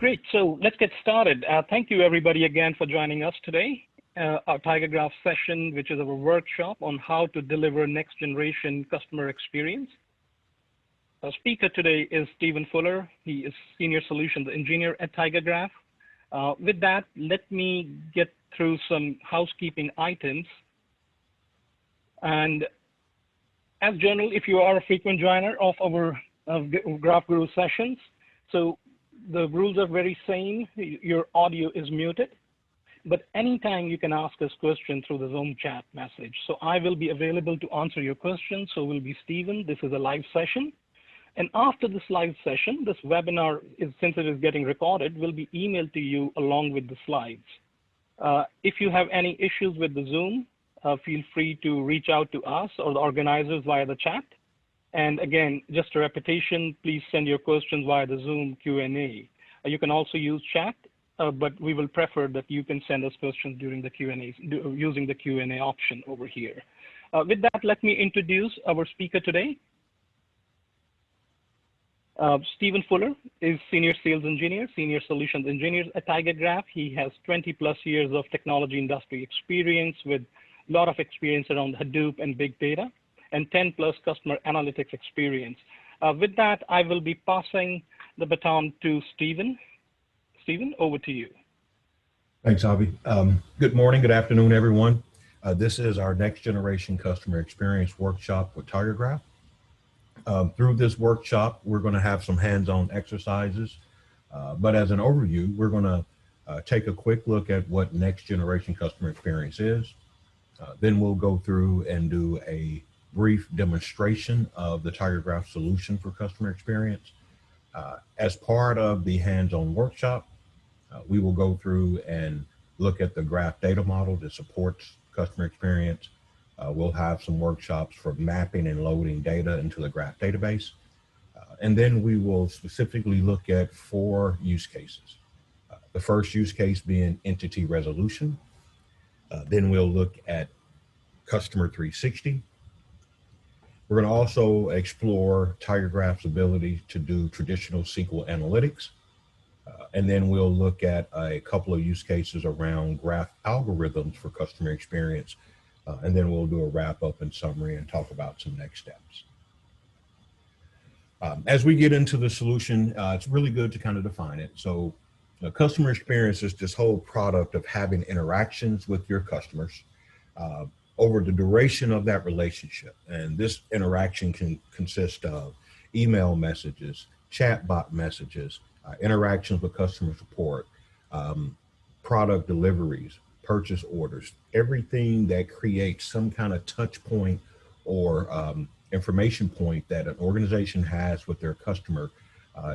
Great. So let's get started. Thank you, everybody, again for joining us today. Our Tiger Graph session, which is our workshop on how to deliver next generation customer experience. Our speaker today is Stephen Fuller. He is Senior Solutions Engineer at Tiger Graph. With that, let me get through some housekeeping items. And as general, if you are a frequent joiner of our Graph Guru sessions, so the rules are very same. Your audio is muted, but anytime you can ask us questions through the Zoom chat message. So I will be available to answer your questions. So will be Stephen. This is a live session. And after this live session, this webinar, since it is getting recorded, will be emailed to you along with the slides. If you have any issues with the Zoom, feel free to reach out to us or the organizers via the chat. And again, just a repetition, please send your questions via the Zoom Q&A. You can also use chat, but we will prefer that you can send us questions during the Q&A using the Q&A option over here. With that, let me introduce our speaker today. Stephen Fuller is Senior Sales Engineer, Senior Solutions Engineer at Tiger Graph. He has 20+ years of technology industry experience with a lot of experience around Hadoop and big data, and 10+ customer analytics experience. With that, I will be passing the baton to Stephen. Stephen, over to you. Thanks, Avi. Good morning, good afternoon, everyone. This is our next generation customer experience workshop with Tiger Graph. Through this workshop, we're going to have some hands-on exercises, but as an overview, we're going to take a quick look at what next generation customer experience is. Then we'll go through and do a brief demonstration of the Tiger Graph solution for customer experience. As part of the hands-on workshop, we will go through and look at the graph data model that supports customer experience. We'll have some workshops for mapping and loading data into the graph database. And then we will specifically look at 4 use cases. The first use case being entity resolution. Then we'll look at Customer 360. We're going to also explore Tiger Graph's ability to do traditional SQL analytics. And then we'll look at a couple of use cases around graph algorithms for customer experience. And then we'll do a wrap up and summary and talk about some next steps. As we get into the solution, it's really good to kind of define it. So customer experience is this whole product of having interactions with your customers over the duration of that relationship. And this interaction can consist of email messages, chatbot messages, interactions with customer support, product deliveries, purchase orders, everything that creates some kind of touch point or information point that an organization has with their customer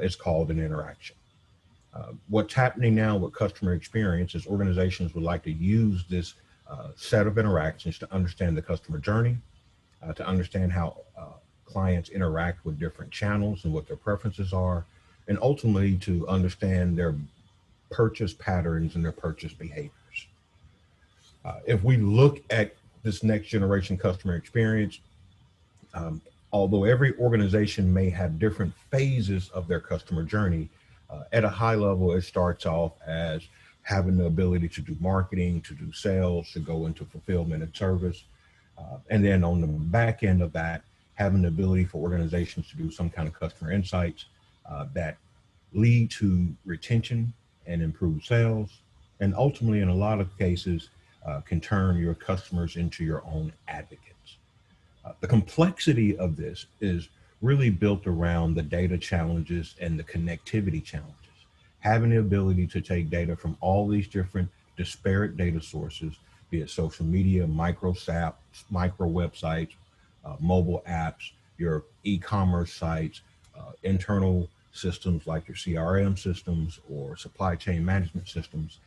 is called an interaction. What's happening now with customer experience is organizations would like to use this set of interactions to understand the customer journey, to understand how clients interact with different channels and what their preferences are, and ultimately to understand their purchase patterns and their purchase behaviors. If we look at this next generation customer experience, although every organization may have different phases of their customer journey, at a high level, it starts off as having the ability to do marketing, to do sales, to go into fulfillment and service. And then on the back end of that, having the ability for organizations to do some kind of customer insights that lead to retention and improve sales. And ultimately, in a lot of cases, can turn your customers into your own advocates. The complexity of this is really built around the data challenges and the connectivity challenges. Having the ability to take data from all these different disparate data sources, be it social media, micro websites, mobile apps, your e-commerce sites, internal systems like your CRM systems or supply chain management systems,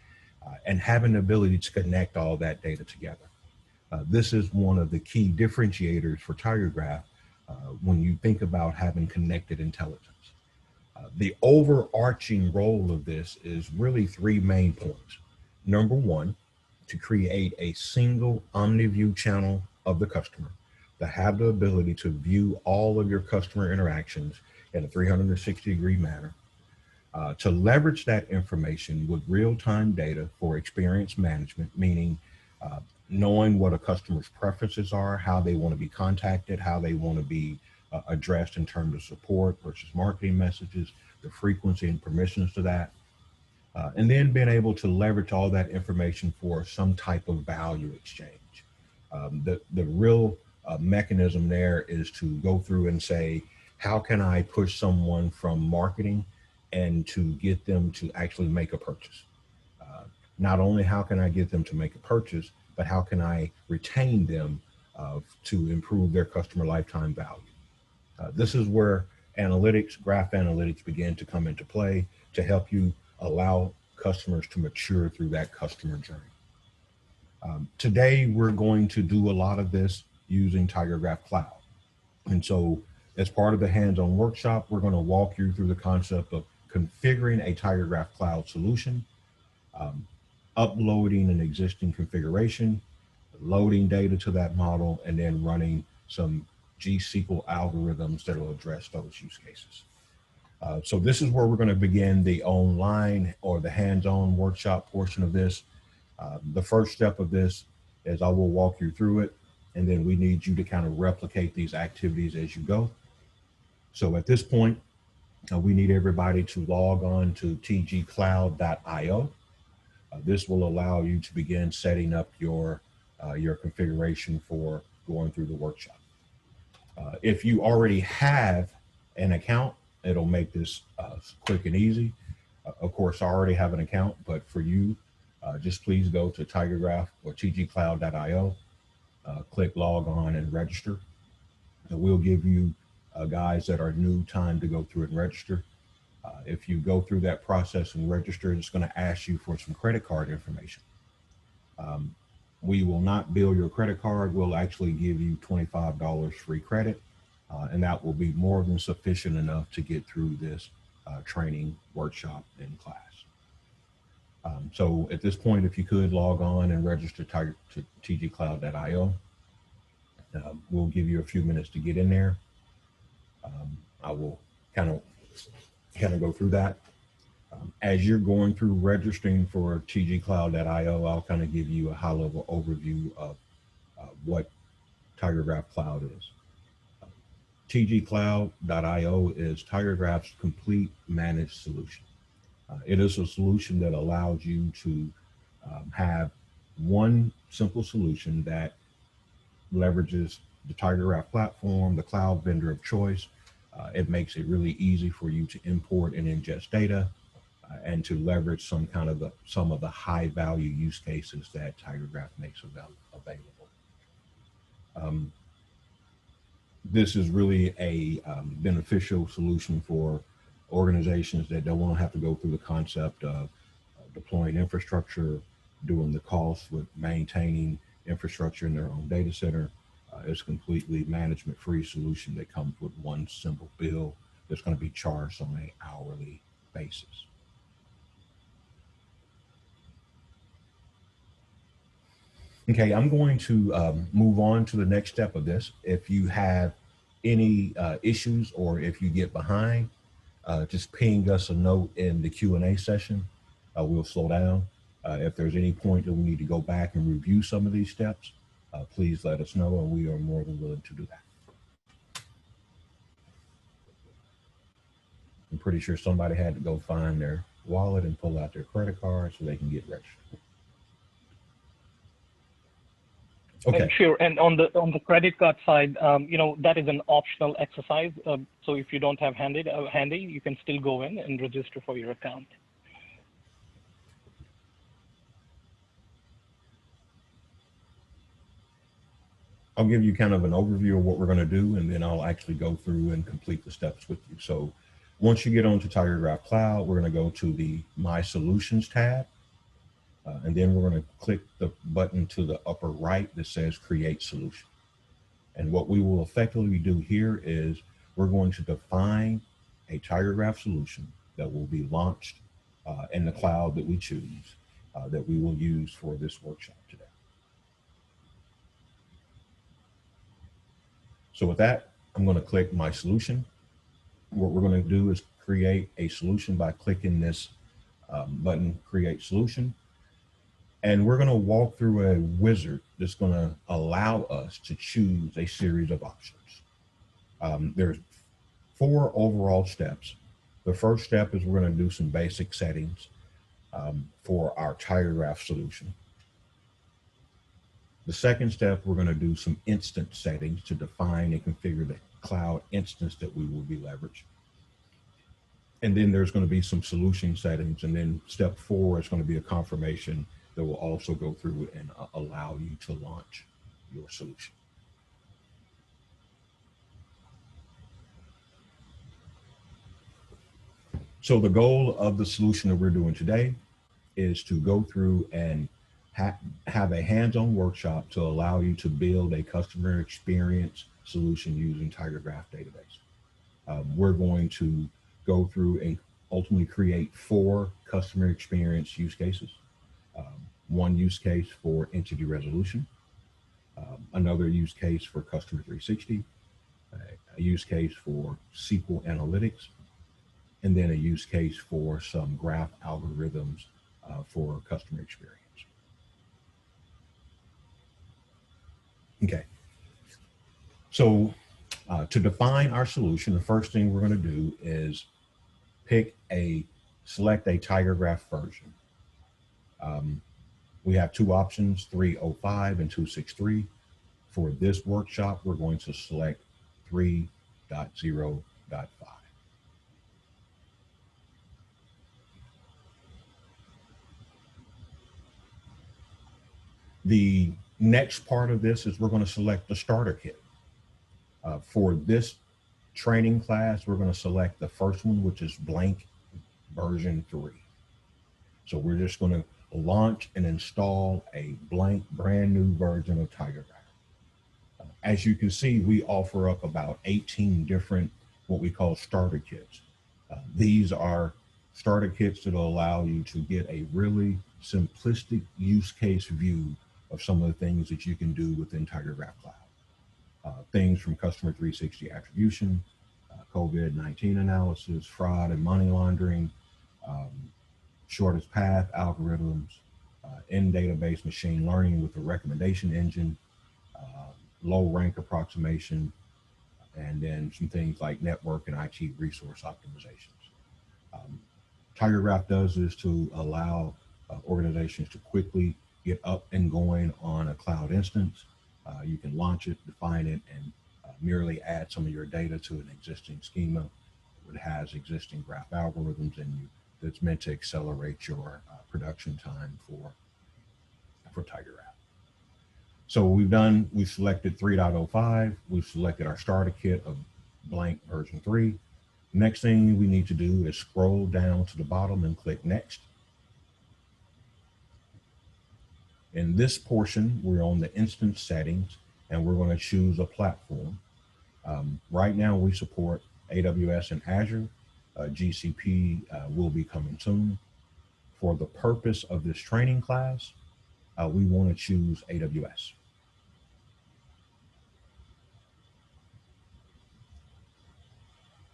and having the ability to connect all that data together. This is one of the key differentiators for Tiger Graph when you think about having connected intelligence. The overarching role of this is really 3 main points. Number 1, to create a single OmniView channel of the customer, to have the ability to view all of your customer interactions in a 360-degree manner. to leverage that information with real-time data for experience management, meaning knowing what a customer's preferences are, how they want to be contacted, how they want to be addressed in terms of support versus marketing messages, the frequency and permissions to that, and then being able to leverage all that information for some type of value exchange. The real mechanism there is to go through and say, how can I push someone from marketing and to get them to actually make a purchase? Not only how can I get them to make a purchase, but how can I retain them to improve their customer lifetime value? This is where analytics, graph analytics begin to come into play to help you allow customers to mature through that customer journey. Today, we're going to do a lot of this using TigerGraph Cloud. And so as part of the hands-on workshop, we're going to walk you through the concept of configuring a TigerGraph Cloud solution, uploading an existing configuration, loading data to that model, and then running some G-SQL algorithms that will address those use cases. So this is where we're going to begin the online or the hands-on workshop portion of this. The first step of this is I will walk you through it, and then we need you to kind of replicate these activities as you go. So at this point, we need everybody to log on to tgcloud.io. This will allow you to begin setting up your configuration for going through the workshop. If you already have an account, it'll make this quick and easy. Of course, I already have an account, but for you, just please go to TigerGraph or tgcloud.io, click log on and register. And we'll give you guys that are new time to go through and register. If you go through that process and register, it's going to ask you for some credit card information. We will not bill your credit card. We'll actually give you $25 free credit, and that will be more than sufficient enough to get through this training workshop and class. So at this point, if you could log on and register to tgcloud.io, we'll give you a few minutes to get in there. I will kind of go through that. As you're going through registering for tgcloud.io, I'll kind of give you a high-level overview of what TigerGraph Cloud is. tgcloud.io is TigerGraph's complete managed solution. It is a solution that allows you to have one simple solution that leverages the TigerGraph platform, the cloud vendor of choice. It makes it really easy for you to import and ingest data and to leverage some of the high value use cases that TigerGraph makes available. This is really a beneficial solution for organizations that don't want to have to go through the concept of deploying infrastructure, doing the costs with maintaining infrastructure in their own data center. It's a completely management-free solution that comes with one simple bill that's going to be charged on an hourly basis. Okay, I'm going to move on to the next step of this. If you have any issues or if you get behind, just ping us a note in the Q&A session. We'll slow down. If there's any point that we need to go back and review some of these steps, please let us know, and we are more than willing to do that. I'm pretty sure somebody had to go find their wallet and pull out their credit card so they can get registered. Okay. Sure. And on the credit card side, that is an optional exercise. So if you don't have handy, you can still go in and register for your account. I'll give you kind of an overview of what we're going to do, and then I'll actually go through and complete the steps with you. So once you get onto TigerGraph Cloud, we're going to go to the My Solutions tab. And then we're going to click the button to the upper right that says Create Solution. And what we will effectively do here is we're going to define a TigerGraph solution that will be launched in the cloud that we choose, that we will use for this workshop today. So with that, I'm going to click My Solution. What we're going to do is create a solution by clicking this button, Create Solution. And we're going to walk through a wizard that's going to allow us to choose a series of options. There's 4 overall steps. The first step is we're going to do some basic settings for our Tiger Graph solution. The second step, we're going to do some instance settings to define and configure the cloud instance that we will be leveraged. And then there's going to be some solution settings. And then step 4 is going to be a confirmation that will also go through and allow you to launch your solution. So the goal of the solution that we're doing today is to go through and have a hands-on workshop to allow you to build a customer experience solution using Tiger Graph database. We're going to go through and ultimately create 4 customer experience use cases. One use case for entity resolution, another use case for Customer 360, a use case for SQL analytics, and then a use case for some graph algorithms for customer experience. Okay, so to define our solution, the first thing we're going to do is select a Tiger Graph version. We have 2 options, 3.05 and 2.63. For this workshop, we're going to select 3.0.5. The next part of this is we're going to select the starter kit. For this training class, we're going to select the first one, which is blank version 3. So we're just going to launch and install a blank brand new version of Tiger Graph. As you can see, we offer up about 18 different what we call starter kits. These are starter kits that will allow you to get a really simplistic use case view of some of the things that you can do within Tiger Graph Cloud. Things from Customer 360 attribution, COVID-19 analysis, fraud and money laundering, shortest path algorithms, in-database machine learning with the recommendation engine, low rank approximation, and then some things like network and IT resource optimizations. Tiger Graph does this to allow organizations to quickly get up and going on a cloud instance. You can launch it, define it, and merely add some of your data to an existing schema that has existing graph algorithms that's meant to accelerate your production time for Tiger Graph. So we've selected 3.05. We've selected our starter kit of blank version 3. Next thing we need to do is scroll down to the bottom and click Next. In this portion, we're on the instance settings, and we're going to choose a platform. Right now, we support AWS and Azure. GCP will be coming soon. For the purpose of this training class, we want to choose AWS.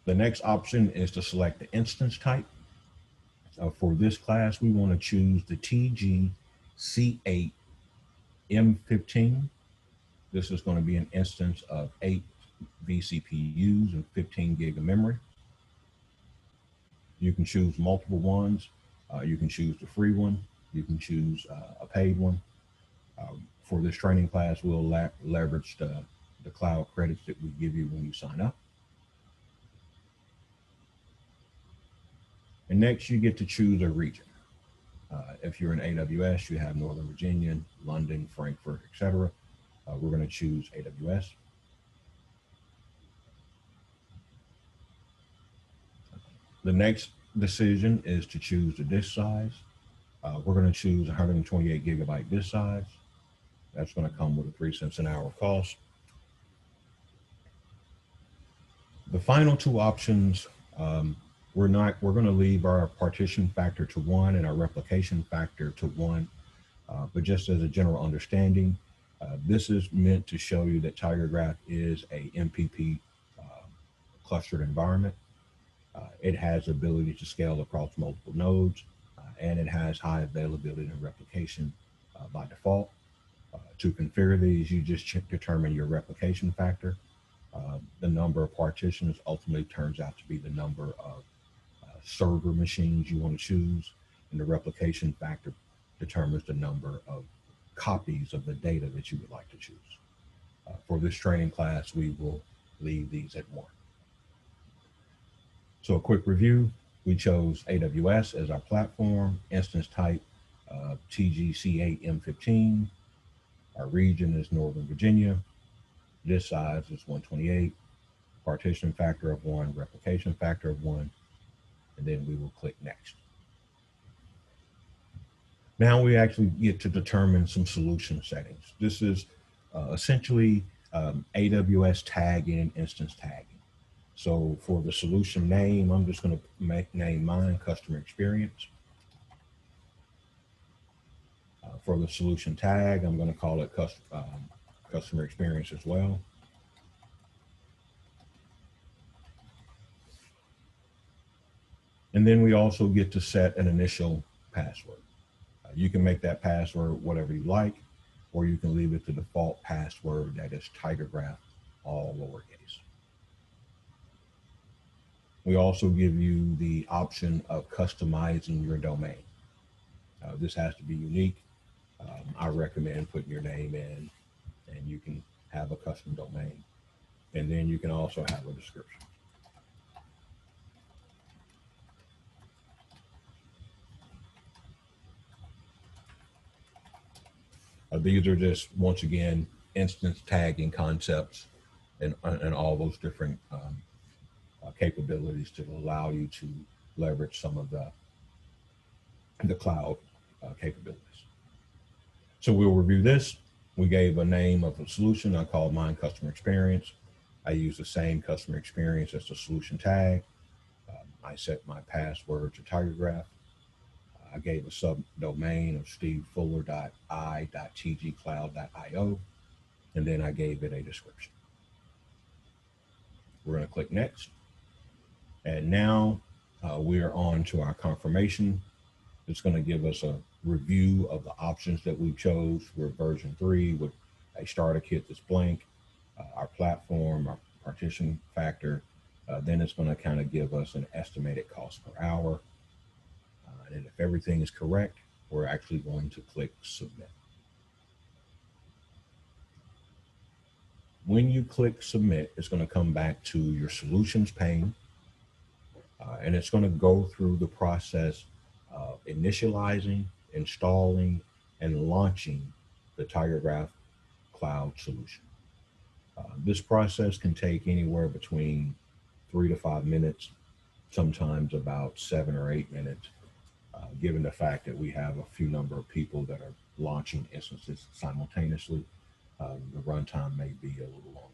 The next option is to select the instance type. For this class, we want to choose the TG-C8 M15. This is going to be an instance of 8 vCPUs and 15 gig of memory. You can choose multiple ones. You can choose the free one. You can choose a paid one. For this training class, we'll leverage the cloud credits that we give you when you sign up. And next, you get to choose a region. If you're in AWS, you have Northern Virginia, London, Frankfurt, etc. We're going to choose AWS. The next decision is to choose the disk size. We're going to choose 128 gigabyte disk size. That's going to come with a 3 cents an hour cost. The final 2 options, we're going to leave our partition factor to 1 and our replication factor to 1. But just as a general understanding, this is meant to show you that Tiger Graph is a MPP clustered environment. It has the ability to scale across multiple nodes, and it has high availability and replication by default. To configure these, you just determine your replication factor. The number of partitions ultimately turns out to be the number of server machines you want to choose, and the replication factor determines the number of copies of the data that you would like to choose. For this training class, we will leave these at 1. So a quick review, we chose AWS as our platform, instance type TGC8M15. Our region is Northern Virginia. Disk size is 128. Partition factor of 1, replication factor of 1, and then we will click next. Now we actually get to determine some solution settings. This is essentially AWS tagging and instance tagging. So for the solution name, I'm just going to name mine customer experience. For the solution tag, I'm going to call it customer experience as well. And then we also get to set an initial password. You can make that password whatever you like, or you can leave it the default password that is TigerGraph, all lowercase. We also give you the option of customizing your domain. This has to be unique. I recommend putting your name in, and you can have a custom domain. And then you can also have a description. These are just, once again, instance tagging concepts and all those different capabilities to allow you to leverage some of the cloud capabilities. So we'll review this. We gave a name of a solution. I called mine customer experience. I use the same customer experience as the solution tag. I set my password to TigerGraph. I gave a subdomain of stevefuller.i.tgcloud.io, and then I gave it a description. We're going to click next. And now we are on to our confirmation. It's going to give us a review of the options that we chose. We're version 3 with a starter kit that's blank, our platform, our partition factor. Then it's going to kind of give us an estimated cost per hour. And if everything is correct, we're actually going to click submit. When you click submit, it's going to come back to your solutions pane, and it's going to go through the process of initializing, installing, and launching the TigerGraph cloud solution. This process can take anywhere between 3 to 5 minutes, sometimes about 7 or 8 minutes, given the fact that we have a few number of people that are launching instances simultaneously. The runtime may be a little longer.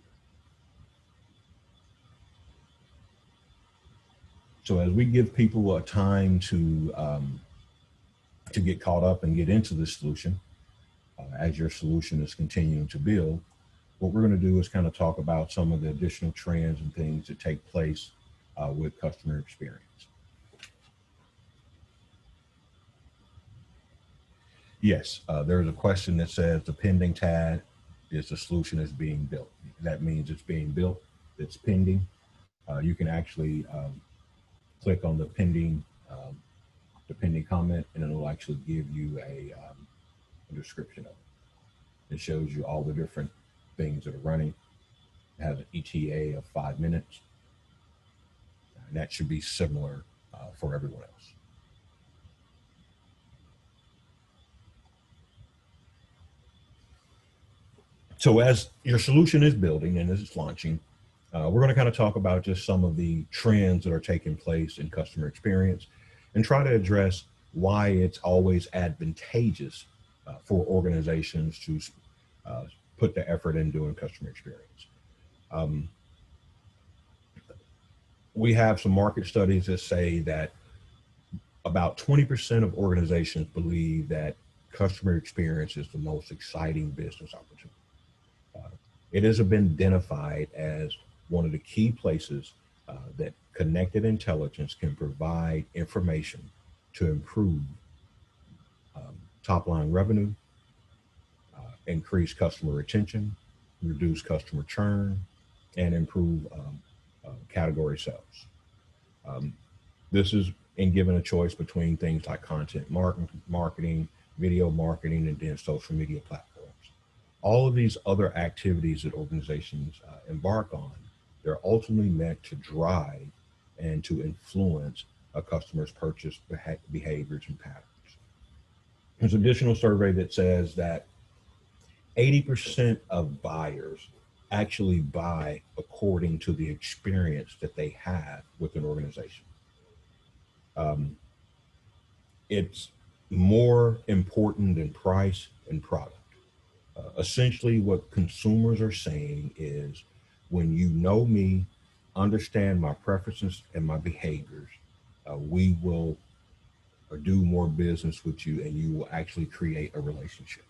So as we give people a time to get caught up and get into the solution, as your solution is continuing to build, what we're going to do is kind of talk about some of the additional trends and things that take place with customer experience. Yes, there's a question that says the pending tag is the solution is being built. That means it's being built, it's pending. You can actually click on the pending comment, and it'll actually give you a description of it. It shows you all the different things that are running. It has an ETA of 5 minutes, and that should be similar for everyone else. So as your solution is building and as it's launching, we're going to kind of talk about just some of the trends that are taking place in customer experience and try to address why it's always advantageous for organizations to put the effort in doing customer experience. We have some market studies that say that about 20% of organizations believe that customer experience is the most exciting business opportunity. It has been identified as one of the key places that Connected intelligence can provide information to improve top line revenue, increase customer retention, reduce customer churn, and improve category sales. Um, this is in given a choice between things like marketing, video marketing, and then social media platforms. All of these other activities that organizations embark on, they're ultimately meant to drive and to influence a customer's purchase behaviors and patterns. There's an additional survey that says that 80% of buyers actually buy according to the experience that they have with an organization. Um, it's more important than price and product. Essentially, what consumers are saying is when you know me, understand my preferences and my behaviors, we will do more business with you and you will actually create a relationship.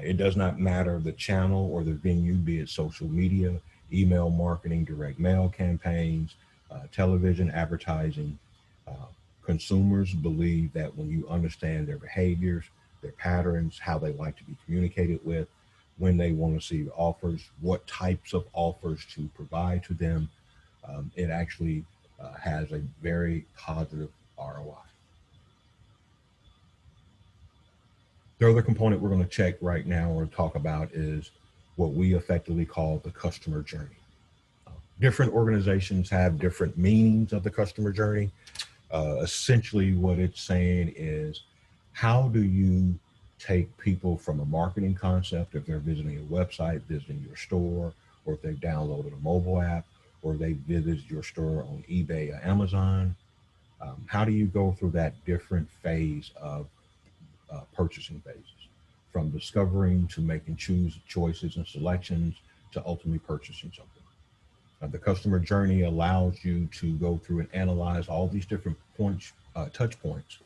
It does not matter the channel or the venue, be it social media, email marketing, direct mail campaigns, television advertising. Uh, Consumers believe that when you understand their behaviors, their patterns, how they like to be communicated with, when they want to see offers, what types of offers to provide to them, it actually has a very positive ROI. The other component we're going to check right now or talk about is what we effectively call the customer journey. Different organizations have different meanings of the customer journey. Essentially, what it's saying is how do you take people from a marketing concept, if they're visiting a website, visiting your store, or if they've downloaded a mobile app, or they visited your store on eBay or Amazon, how do you go through that different phase of purchasing phases, from discovering to making choices and selections to ultimately purchasing something? The customer journey allows you to go through and analyze all these different points, touch points,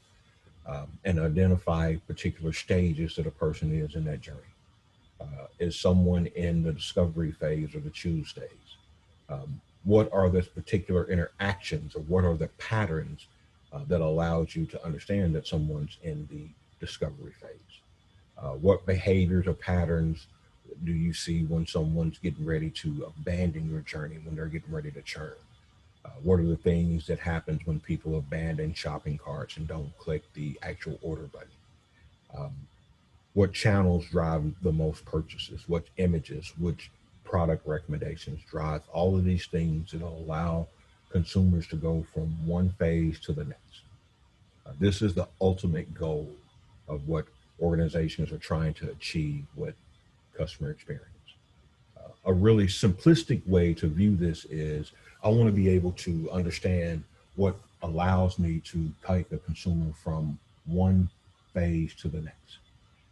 and identify particular stages that a person is in that journey. Is someone in the discovery phase or the choose stage? What are the particular interactions or what are the patterns that allows you to understand that someone's in the discovery phase? What behaviors or patterns do you see when someone's getting ready to abandon your journey, when they're getting ready to churn? What are the things that happens when people abandon shopping carts and don't click the actual order button? Um, what channels drive the most purchases? What images, which product recommendations drive all of these things that will allow consumers to go from one phase to the next? This is the ultimate goal of what organizations are trying to achieve with customer experience. A really simplistic way to view this is I want to be able to understand what allows me to take a consumer from one phase to the next.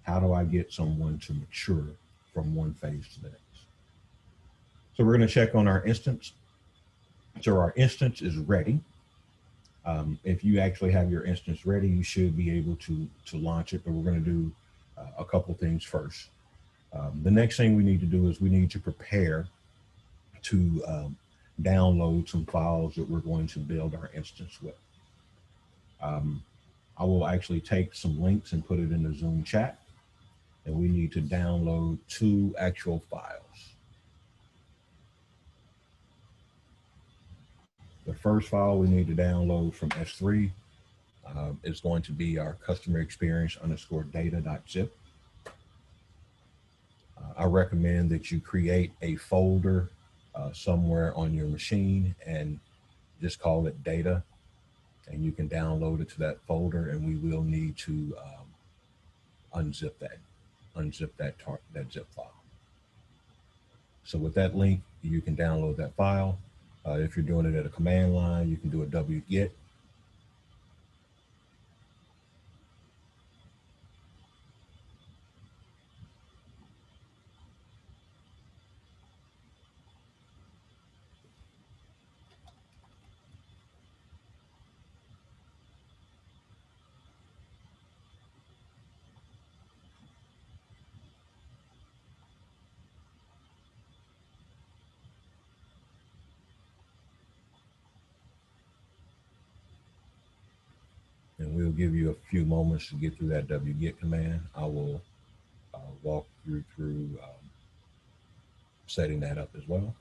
How do I get someone to mature from one phase to the next? So we're going to check on our instance. So our instance is ready. If you actually have your instance ready, you should be able to launch it, but we're going to do a couple things first. The next thing we need to do is we need to prepare to download some files that we're going to build our instance with. I will actually take some links and put it in the Zoom chat, and we need to download 2 actual files. The first file we need to download from S3 is going to be our customer experience underscore data.zip. I recommend that you create a folder somewhere on your machine and just call it data, and you can download it to that folder, and we will need to unzip that zip file. So with that link, you can download that file. If you're doing it at a command line, you can do a wget. it'll give you a few moments to get through that wget command. I will walk you through setting that up as well.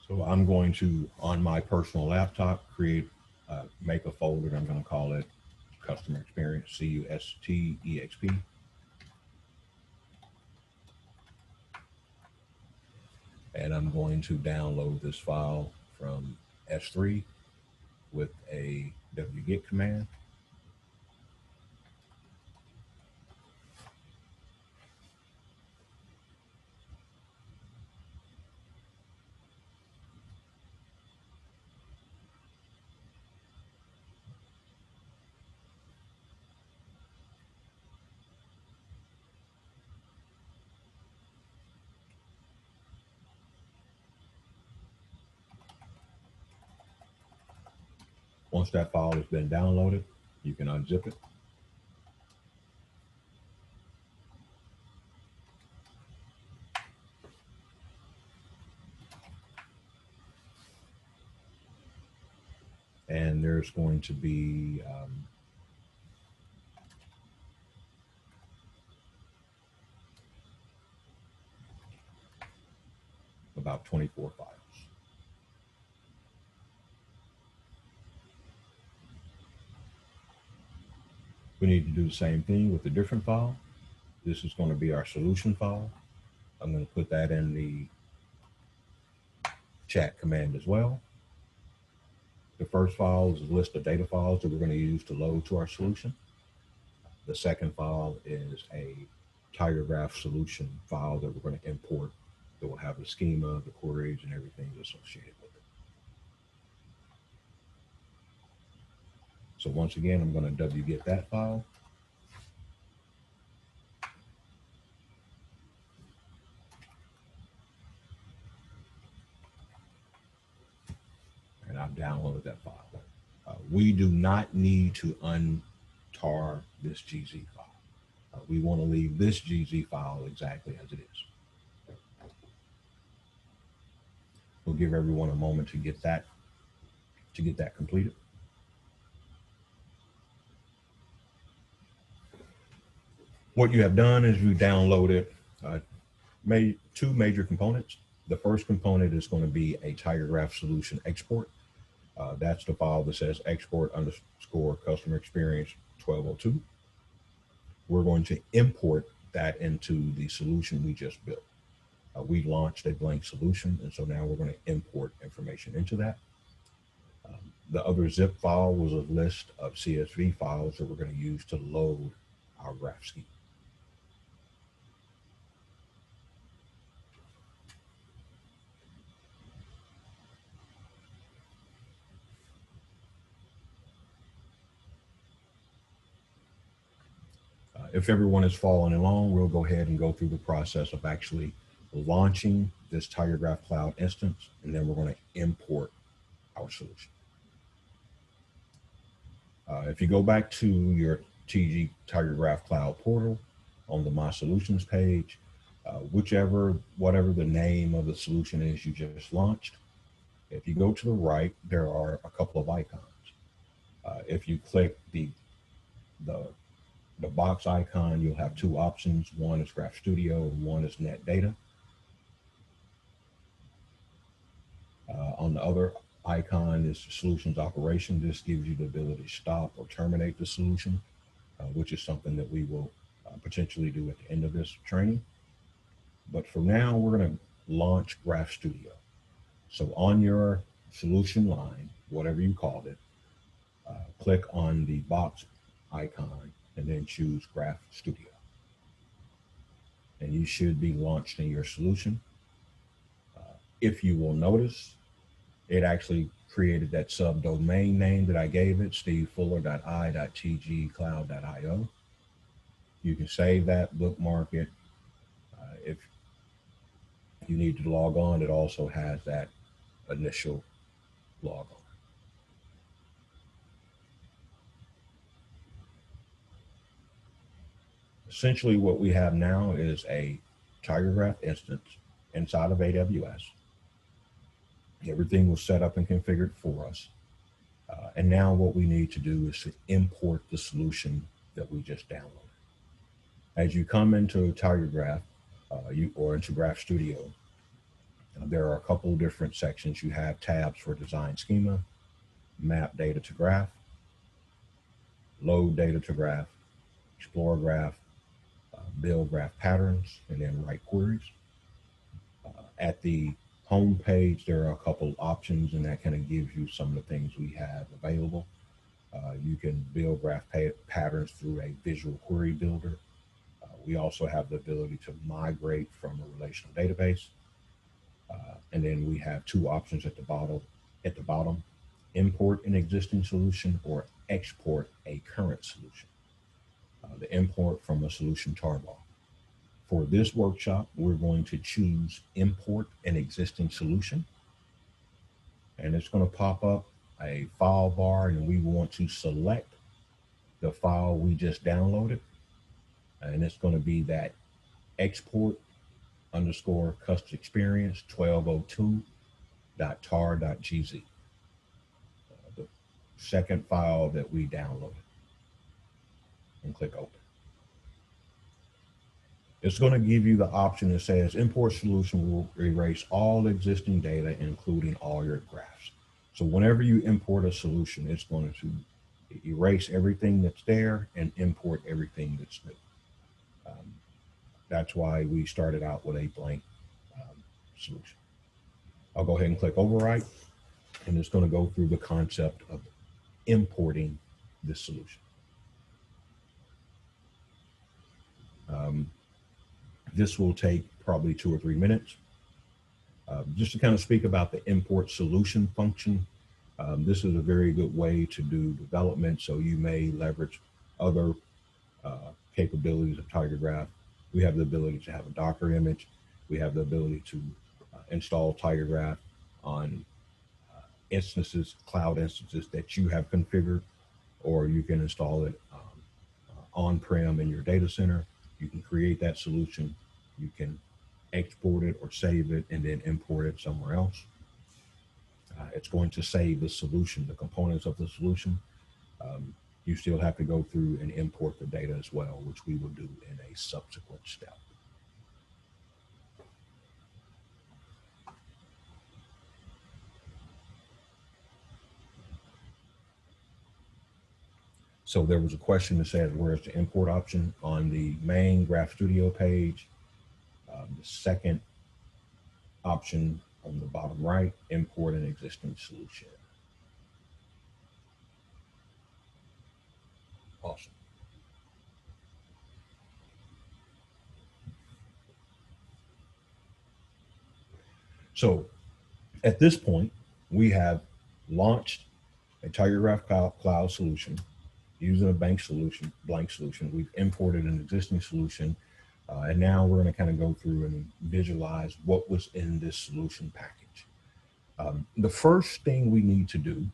So I'm going to, on my personal laptop, make a folder. I'm going to call it Customer Experience, CUSTEXP. And I'm going to download this file from S3 with a wget command. Once that file has been downloaded, you can unzip it. And there's going to be about 24 files. We need to do the same thing with a different file. This is going to be our solution file. I'm going to put that in the chat command as well. The first file is a list of data files that we're going to use to load to our solution. The second file is a tiger graph solution file that we're going to import that will have the schema, the queries, and everything associated with it. So once again, I'm going to wget that file. And I've downloaded that file. We do not need to untar this GZ file. We want to leave this GZ file exactly as it is. We'll give everyone a moment to get that completed. What you have done is you downloaded two major components. The first component is going to be a tiger graph solution export. That's the file that says export underscore customer experience 1202. We're going to import that into the solution we just built. We launched a blank solution, and so now we're going to import information into that. The other zip file was a list of CSV files that we're going to use to load our graph scheme. If everyone is following along, we'll go ahead and go through the process of actually launching this Tiger Graph Cloud instance, and then we're going to import our solution. If you go back to your TG Tiger Graph Cloud portal on the My Solutions page, whatever the name of the solution is you just launched, if you go to the right, there are a couple of icons. If you click the box icon, you'll have two options. One is Graph Studio and one is Net Data. On the other icon is Solutions Operation. This gives you the ability to stop or terminate the solution, which is something that we will potentially do at the end of this training. But for now, we're going to launch Graph Studio. So on your solution line, whatever you called it, click on the box icon and then choose Graph Studio. And you should be launched in your solution. If you will notice, it actually created that subdomain name that I gave it, stevefuller.i.tgcloud.io. You can save that, bookmark it. If you need to log on, it also has that initial log on. Essentially what we have now is a TigerGraph instance inside of AWS. Everything was set up and configured for us. And now what we need to do is to import the solution that we just downloaded. As you come into TigerGraph or into Graph Studio, there are a couple of different sections. You have tabs for design schema, map data to graph, load data to graph, explore graph, build graph patterns, and then write queries. At the home page, there are a couple options, and that kind of gives you some of the things we have available. You can build graph patterns through a visual query builder. We also have the ability to migrate from a relational database. And then we have two options at the bottom, import an existing solution or export a current solution. The import from a solution tarball. For this workshop, we're going to choose import an existing solution. And it's going to pop up a file bar, and we want to select the file we just downloaded. And it's going to be that export underscore custom experience 1202.tar.gz, the second file that we downloaded, and click open. It's going to give you the option that says import solution will erase all existing data, including all your graphs. So whenever you import a solution, it's going to erase everything that's there and import everything that's new. That's why we started out with a blank solution. I'll go ahead and click overwrite, and it's going to go through the concept of importing this solution. This will take probably 2 or 3 minutes. Just to kind of speak about the import solution function, this is a very good way to do development. So you may leverage other capabilities of TigerGraph. We have the ability to have a Docker image. We have the ability to install TigerGraph on instances, cloud instances that you have configured, or you can install it on-prem in your data center. You can create that solution. You can export it or save it and then import it somewhere else. It's going to save the solution, the components of the solution. You still have to go through and import the data as well, which we will do in a subsequent step. So there was a question that says, where's the import option? On the main Graph Studio page, the second option on the bottom right, import an existing solution. Awesome. So at this point, we have launched a TigerGraph cloud solution using a blank solution. We've imported an existing solution, and now we're going to kind of go through and visualize what was in this solution package. The first thing we need to do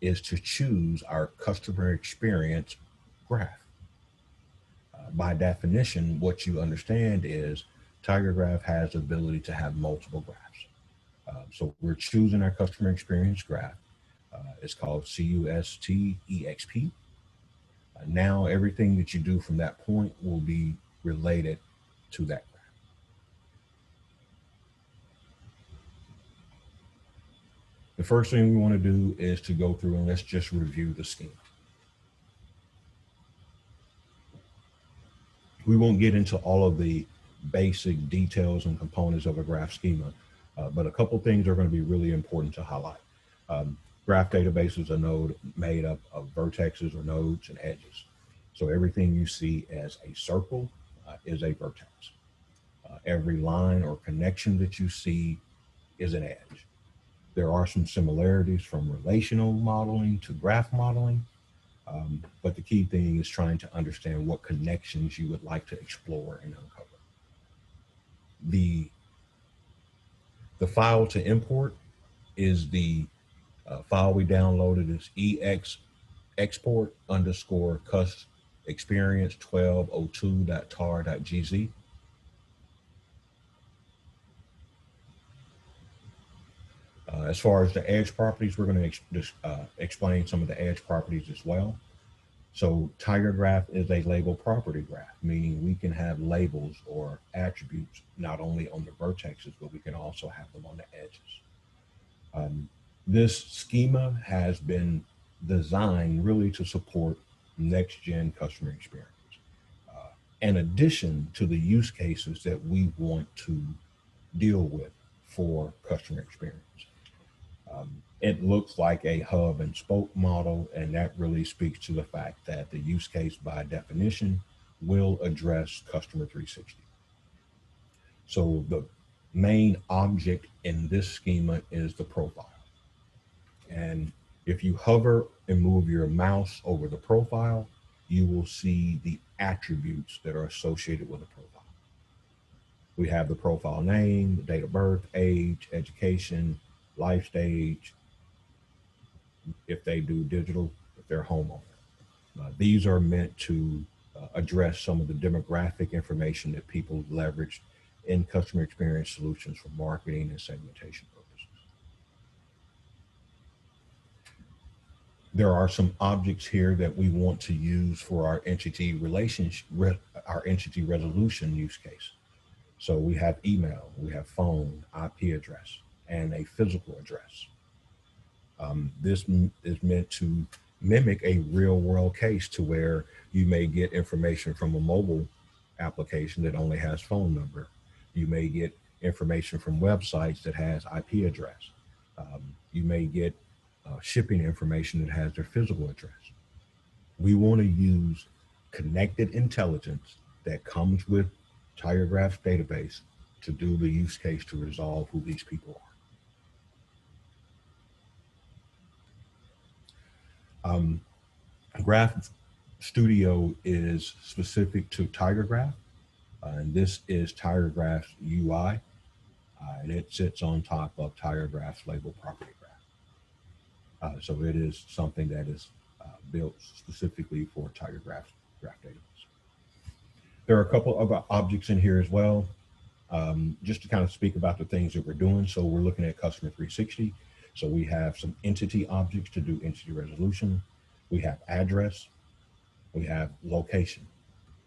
is to choose our customer experience graph. By definition, what you understand is TigerGraph has the ability to have multiple graphs. So we're choosing our customer experience graph. It's called CUST-EXP. Now everything that you do from that point will be related to that graph. The first thing we want to do is to go through and let's just review the schema. We won't get into all of the basic details and components of a graph schema, but a couple things are going to be really important to highlight. Graph databases are made up of vertexes or nodes and edges. So everything you see as a circle is a vertex. Every line or connection that you see is an edge. There are some similarities from relational modeling to graph modeling, but the key thing is trying to understand what connections you would like to explore and uncover. The file to import is the file we downloaded is export underscore cust experience 1202.tar.gz. As far as the edge properties, we're going to explain some of the edge properties as well. So Tiger Graph is a label property graph, meaning we can have labels or attributes not only on the vertexes, but we can also have them on the edges. This schema has been designed really to support next-gen customer experience, in addition to the use cases that we want to deal with for customer experience. It looks like a hub and spoke model, and that really speaks to the fact that the use case by definition will address customer 360. So the main object in this schema is the profile. And if you hover and move your mouse over the profile, you will see the attributes that are associated with the profile. We have the profile name, the date of birth, age, education, life stage, if they do digital, if they're a homeowner. These are meant to address some of the demographic information that people leverage in customer experience solutions for marketing and segmentation purposes. There are some objects here that we want to use for our entity relationship, our entity resolution use case. So we have email, we have phone, IP address, and a physical address. This is meant to mimic a real world case to where you may get information from a mobile application that only has phone number. You may get information from websites that has IP address. You may get shipping information that has their physical address. We want to use connected intelligence that comes with Tiger Graph's database to do the use case to resolve who these people are. Graph Studio is specific to Tiger Graph, and this is Tiger Graph's UI, and it sits on top of Tiger Graph's label property graph. So it is something that is built specifically for Tiger Graph's graph database. There are a couple of objects in here as well, just to kind of speak about the things that we're doing. So we're looking at Customer 360. So we have some entity objects to do entity resolution. We have address. We have location.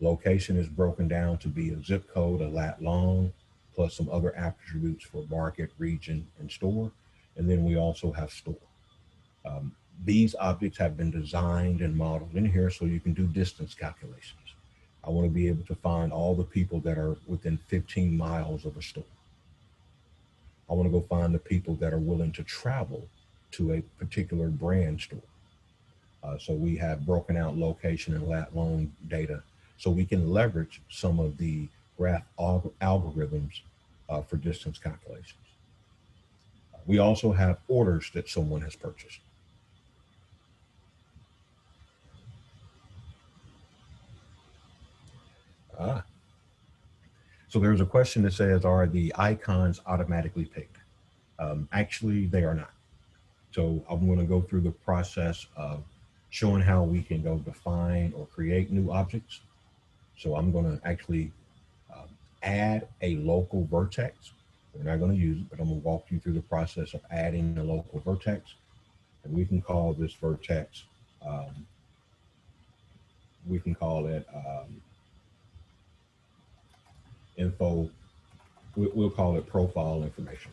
Location is broken down to be a zip code, a lat long, plus some other attributes for market, region, and store. And then we also have store. These objects have been designed and modeled in here so you can do distance calculations. I want to be able to find all the people that are within 15 miles of a store. I want to go find the people that are willing to travel to a particular brand store. So we have broken out location and lat long data so we can leverage some of the graph algorithms for distance calculations. We also have orders that someone has purchased. So there's a question that says, are the icons automatically picked? Actually, they are not. So I'm going to go through the process of showing how we can go define or create new objects. So I'm going to actually add a local vertex. We're not going to use it, but I'm going to walk you through the process of adding a local vertex. And we can call this vertex, we can call it info, we'll call it profile information.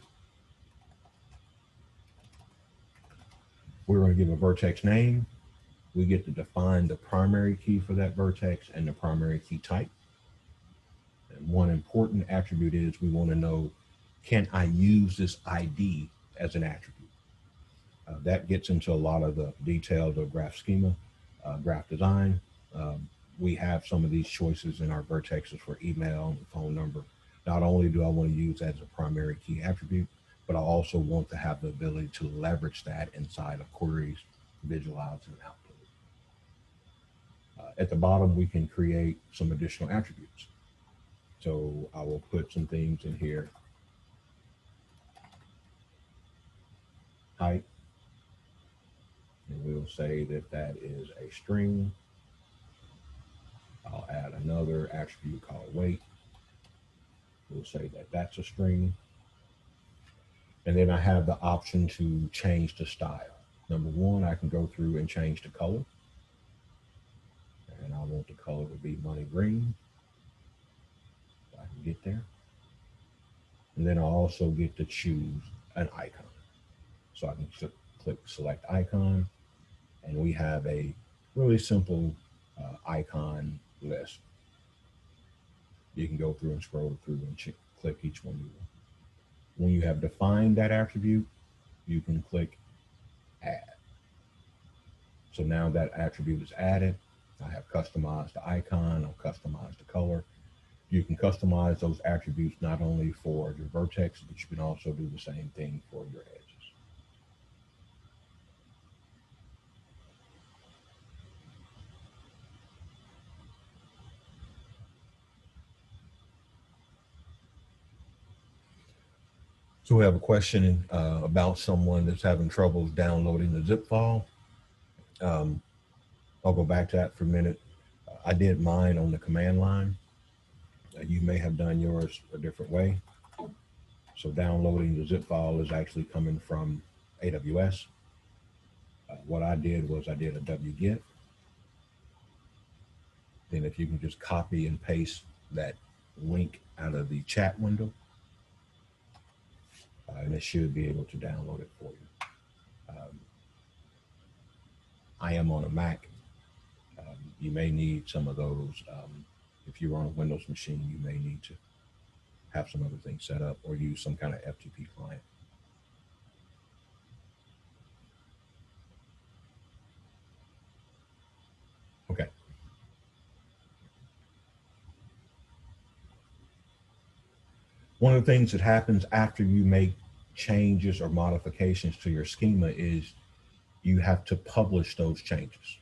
We're going to give a vertex name. We get to define the primary key for that vertex and the primary key type. And one important attribute is we want to know, can I use this ID as an attribute? That gets into a lot of the details of graph schema, graph design. We have some of these choices in our vertexes for email and phone number. Not only do I want to use that as a primary key attribute, but I also want to have the ability to leverage that inside of queries, visualize, and output. At the bottom, we can create some additional attributes. So I will put some things in here. Height, and we'll say that that is a string. add another attribute called weight. We'll say that that's a string. And then I have the option to change the style. Number one, I can go through and change the color. And I want the color to be money green. I can get there. And then I also get to choose an icon. So I can click select icon, and we have a really simple icon list. You can go through and scroll through and click each one you want. When you have defined that attribute, you can click add. So now that attribute is added. I have customized the icon, I've customized the color. You can customize those attributes not only for your vertex, but you can also do the same thing for your edges. So we have a question about someone that's having troubles downloading the zip file. I'll go back to that for a minute. I did mine on the command line. You may have done yours a different way. So downloading the zip file is actually coming from AWS. What I did was I did a wget. Then if you can just copy and paste that link out of the chat window, and it should be able to download it for you. I am on a Mac. You may need some of those. If you're on a Windows machine, you may need to have some other things set up or use some kind of FTP client. Okay. One of the things that happens after you make changes or modifications to your schema is you have to publish those changes.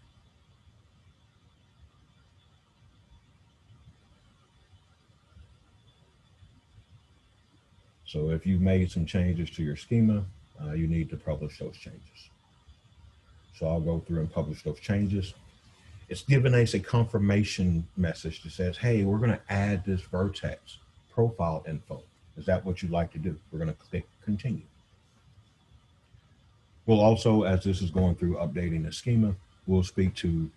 So if you've made some changes to your schema, you need to publish those changes. So I'll go through and publish those changes. It's giving us a confirmation message that says, hey, we're going to add this vertex profile info. Is that what you'd like to do? We're going to click continue. We'll also, as this is going through updating the schema, we'll speak to,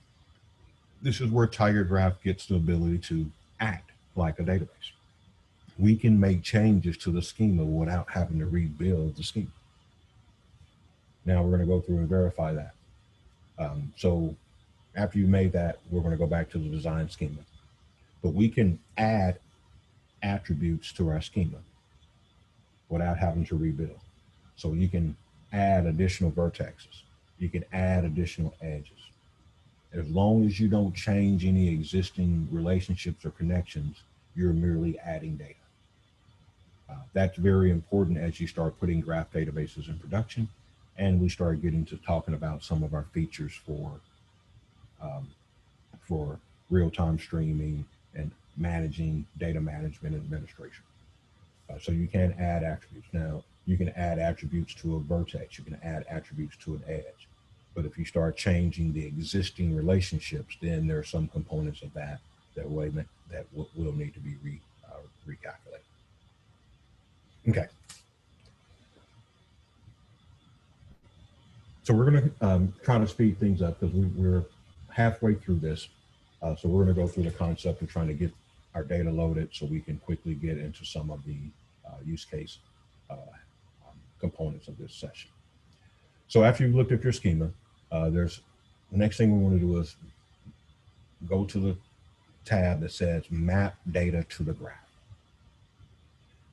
this is where Tiger Graph gets the ability to act like a database. We can make changes to the schema without having to rebuild the schema. Now we're going to go through and verify that. So after you made that, we're going to go back to the design schema. But we can add attributes to our schema without having to rebuild. So you can add additional vertexes. You can add additional edges. As long as you don't change any existing relationships or connections, you're merely adding data. That's very important as you start putting graph databases in production, and we start getting to talking about some of our features for real-time streaming and managing data management and administration. So you can add attributes. Now, you can add attributes to a vertex. You can add attributes to an edge. But if you start changing the existing relationships, then there are some components of that will need to be recalculated. Okay. So we're going to try to speed things up because we're halfway through this. So we're going to go through the concept of trying to get our data loaded so we can quickly get into some of the use case components of this session. So after you've looked at your schema, the next thing we want to do is go to the tab that says map data to the graph.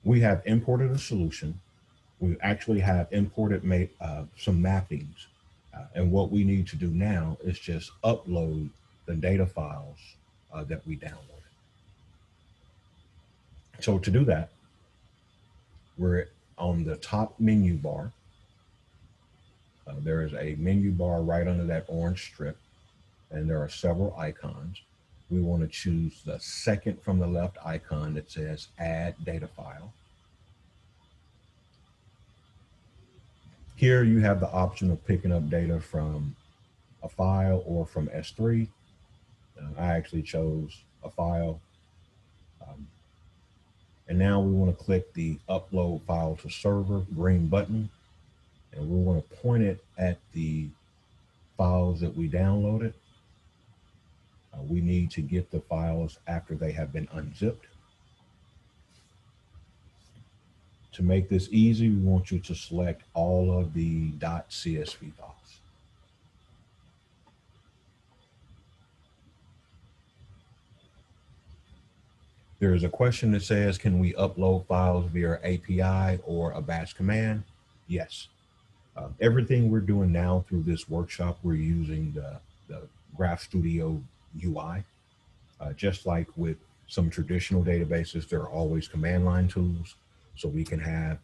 We have imported a solution. We actually have imported some mappings. And what we need to do now is just upload the data files that we downloaded. So to do that, we're on the top menu bar. There is a menu bar right under that orange strip, and there are several icons. We want to choose the second from the left icon that says add data file. Here you have the option of picking up data from a file or from S3. I actually chose a file. Um, and now we want to click the upload file to server green button, and we want to point it at the files that we downloaded. We need to get the files after they have been unzipped. To make this easy, we want you to select all of the .csv files. There is a question that says, can we upload files via API or a batch command? Yes. Everything we're doing now through this workshop, we're using the Graph Studio UI. Just like with some traditional databases, there are always command line tools. So we can have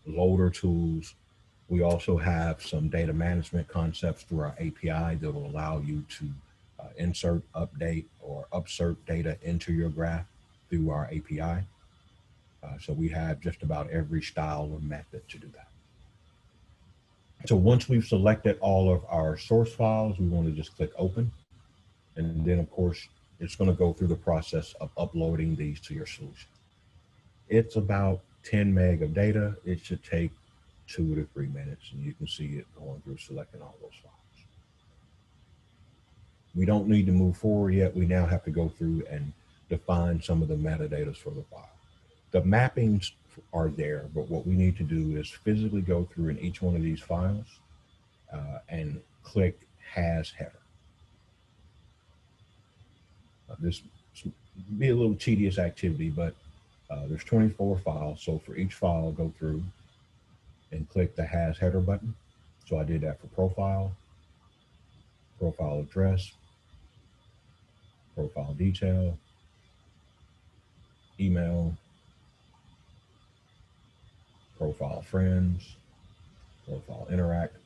loader tools. We also have some data management concepts through our API that will allow you to insert, update, or upsert data into your graph through our API. So we have just about every style or method to do that. So once we've selected all of our source files, we want to just click open. And then of course, it's going to go through the process of uploading these to your solution. It's about 10 meg of data. It should take 2 to 3 minutes, and you can see it going through selecting all those files. We don't need to move forward yet. We now have to go through and define some of the metadata for the file. The mappings are there, but what we need to do is physically go through in each one of these files and click has header. This be a little tedious activity, but there's 24 files. So for each file, go through and click the has header button. So I did that for profile, profile address, profile detail, email, profile friends, profile interact,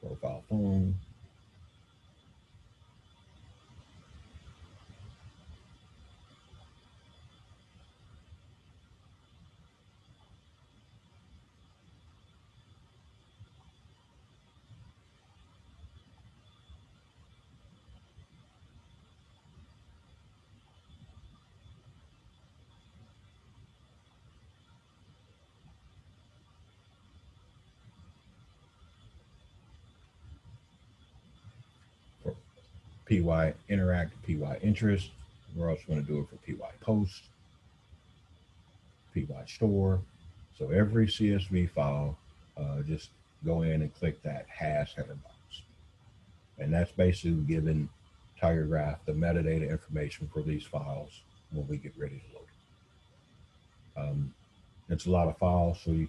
profile phone, PY interact, PY interest. We're also going to do it for PY post, PY store. So every CSV file, just go in and click that has header box. And that's basically giving TigerGraph the metadata information for these files when we get ready to load it. It's a lot of files, so you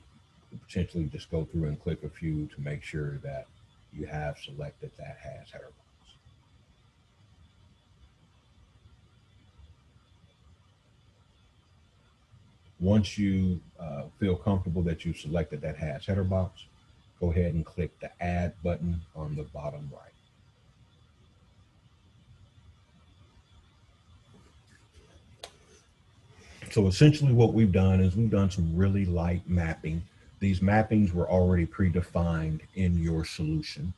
could potentially just go through and click a few to make sure that you have selected that has header box. Once you feel comfortable that you've selected that has header box, go ahead and click the add button on the bottom right. So essentially what we've done is we've done some really light mapping. These mappings were already predefined in your solution.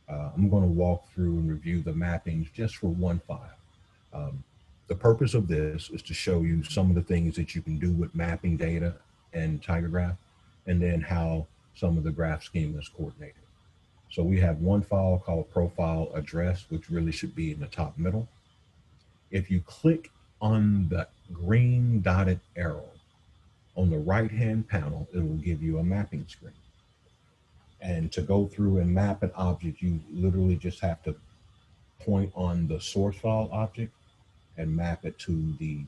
I'm going to walk through and review the mappings just for one file. The purpose of this is to show you some of the things that you can do with mapping data and TigerGraph, and then how some of the graph schema is coordinated. So we have one file called profile address, which really should be in the top middle. If you click on the green dotted arrow on the right-hand panel, it will give you a mapping screen. And to go through and map an object, you literally just have to point on the source file object and map it to the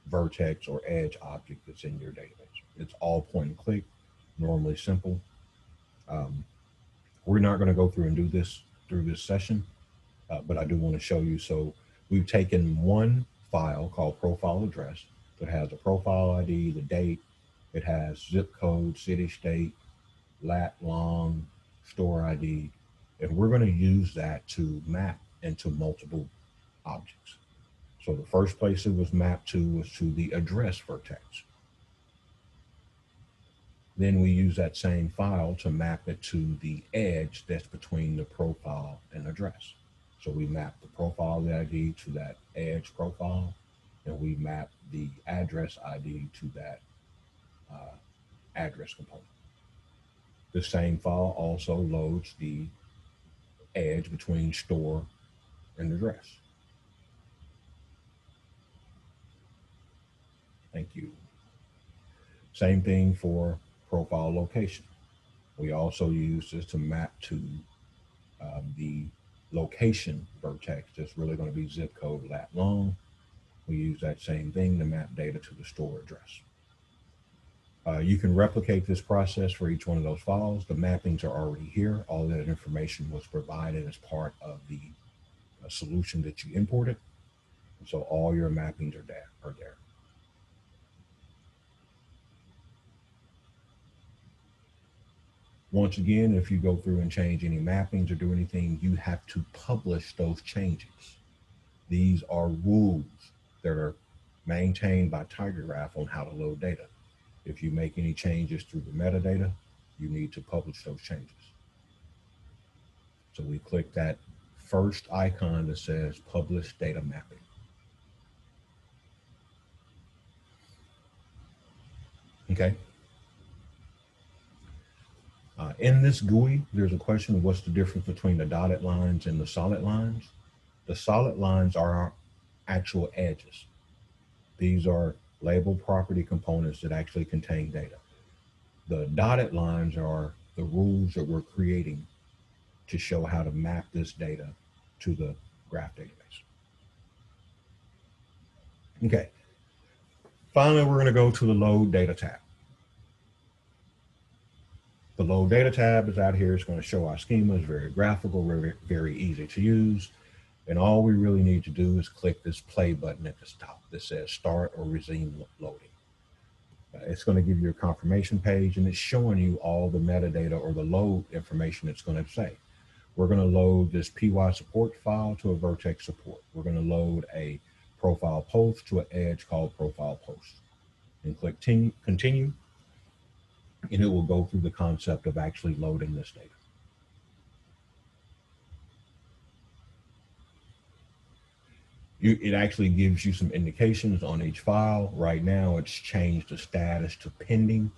vertex or edge object that's in your database. It's all point and click, normally simple. We're not going to go through and do this through this session, but I do want to show you. So we've taken one file called profile address that has a profile ID, the date, it has zip code, city, state, lat, long, store ID, and we're going to use that to map into multiple objects. So the first place it was mapped to was to the address vertex. Then we use that same file to map it to the edge that's between the profile and address. So we map the profile ID to that edge profile, and we map the address ID to that uh, address component. The same file also loads the edge between store and address. Thank you. Same thing for profile location. We also use this to map to the location vertex that's really going to be zip code lat long. We use that same thing to map data to the store address. You can replicate this process for each one of those files. The mappings are already here. All that information was provided as part of the solution that you imported. And so all your mappings are there. Once again, if you go through and change any mappings or do anything, you have to publish those changes. These are rules that are maintained by TigerGraph on how to load data. If you make any changes through the metadata, you need to publish those changes. So we click that first icon that says Publish Data Mapping. Okay. In this GUI, there's a question of what's the difference between the dotted lines and the solid lines. The solid lines are our actual edges. These are label property components that actually contain data. The dotted lines are the rules that we're creating to show how to map this data to the graph database. Okay. Finally, we're going to go to the Load Data tab. The Load Data tab is out here. It's going to show our schema. It's very graphical, very, very easy to use. And all we really need to do is click this play button at the top that says Start or Resume Loading. It's going to give you a confirmation page, and it's showing you all the metadata or the load information it's going to say. We're going to load this PY support file to a vertex support. We're going to load a profile post to an edge called profile post. And click continue, and it will go through the concept of actually loading this data. It actually gives you some indications on each file. Right now, it's changed the status to pending.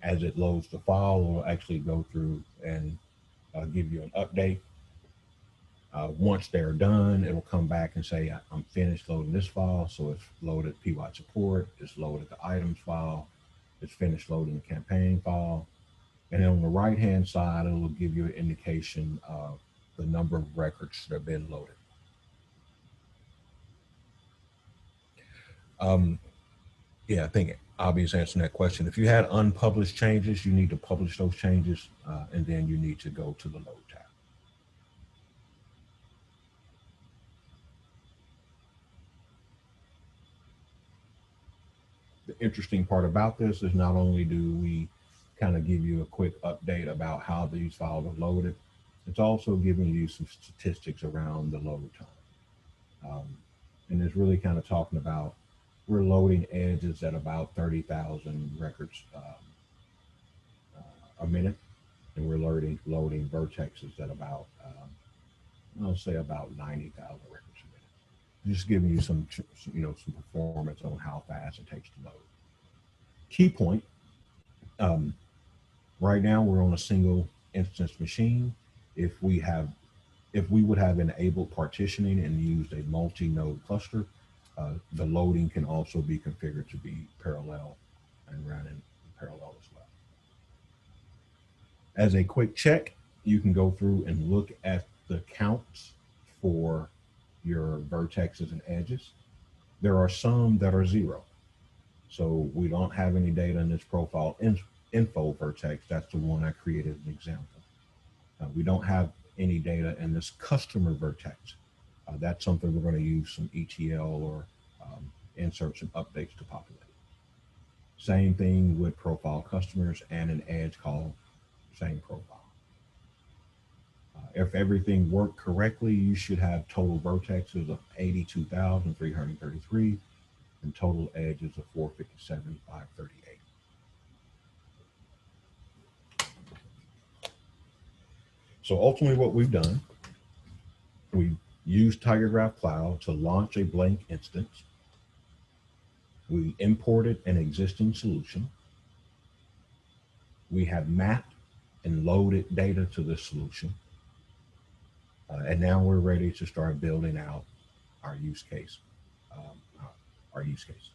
As it loads the file, it will actually go through and give you an update. Once they're done, it'll come back and say, I'm finished loading this file. So it's loaded PY support, it's loaded the items file, it's finished loading the campaign file. And then on the right-hand side, it will give you an indication of the number of records that have been loaded. Yeah, I think Abby's answering that question. If you had unpublished changes, you need to publish those changes, and then you need to go to the Load tab. The interesting part about this is not only do we kind of give you a quick update about how these files are loaded, it's also giving you some statistics around the load time. And it's really kind of talking about we're loading edges at about 30,000 records a minute, and we're loading vertexes at about, I'll say about 90,000 records a minute. Just giving you some performance on how fast it takes to load. Key point, right now we're on a single instance machine. If we would have enabled partitioning and used a multi-node cluster, the loading can also be configured to be parallel and run in parallel as well. As a quick check, you can go through and look at the counts for your vertexes and edges. There are some that are 0. So we don't have any data in this profile info vertex. That's the one I created an example. We don't have any data in this customer vertex. That's something we're going to use some ETL or insert some updates to populate. Same thing with profile customers and an edge called same profile. If everything worked correctly, you should have total vertexes of 82,333 and total edges of 457,538. So ultimately what we've done, we used TigerGraph Cloud to launch a blank instance. We imported an existing solution. We have mapped and loaded data to this solution. And now we're ready to start building out our use case, our use cases.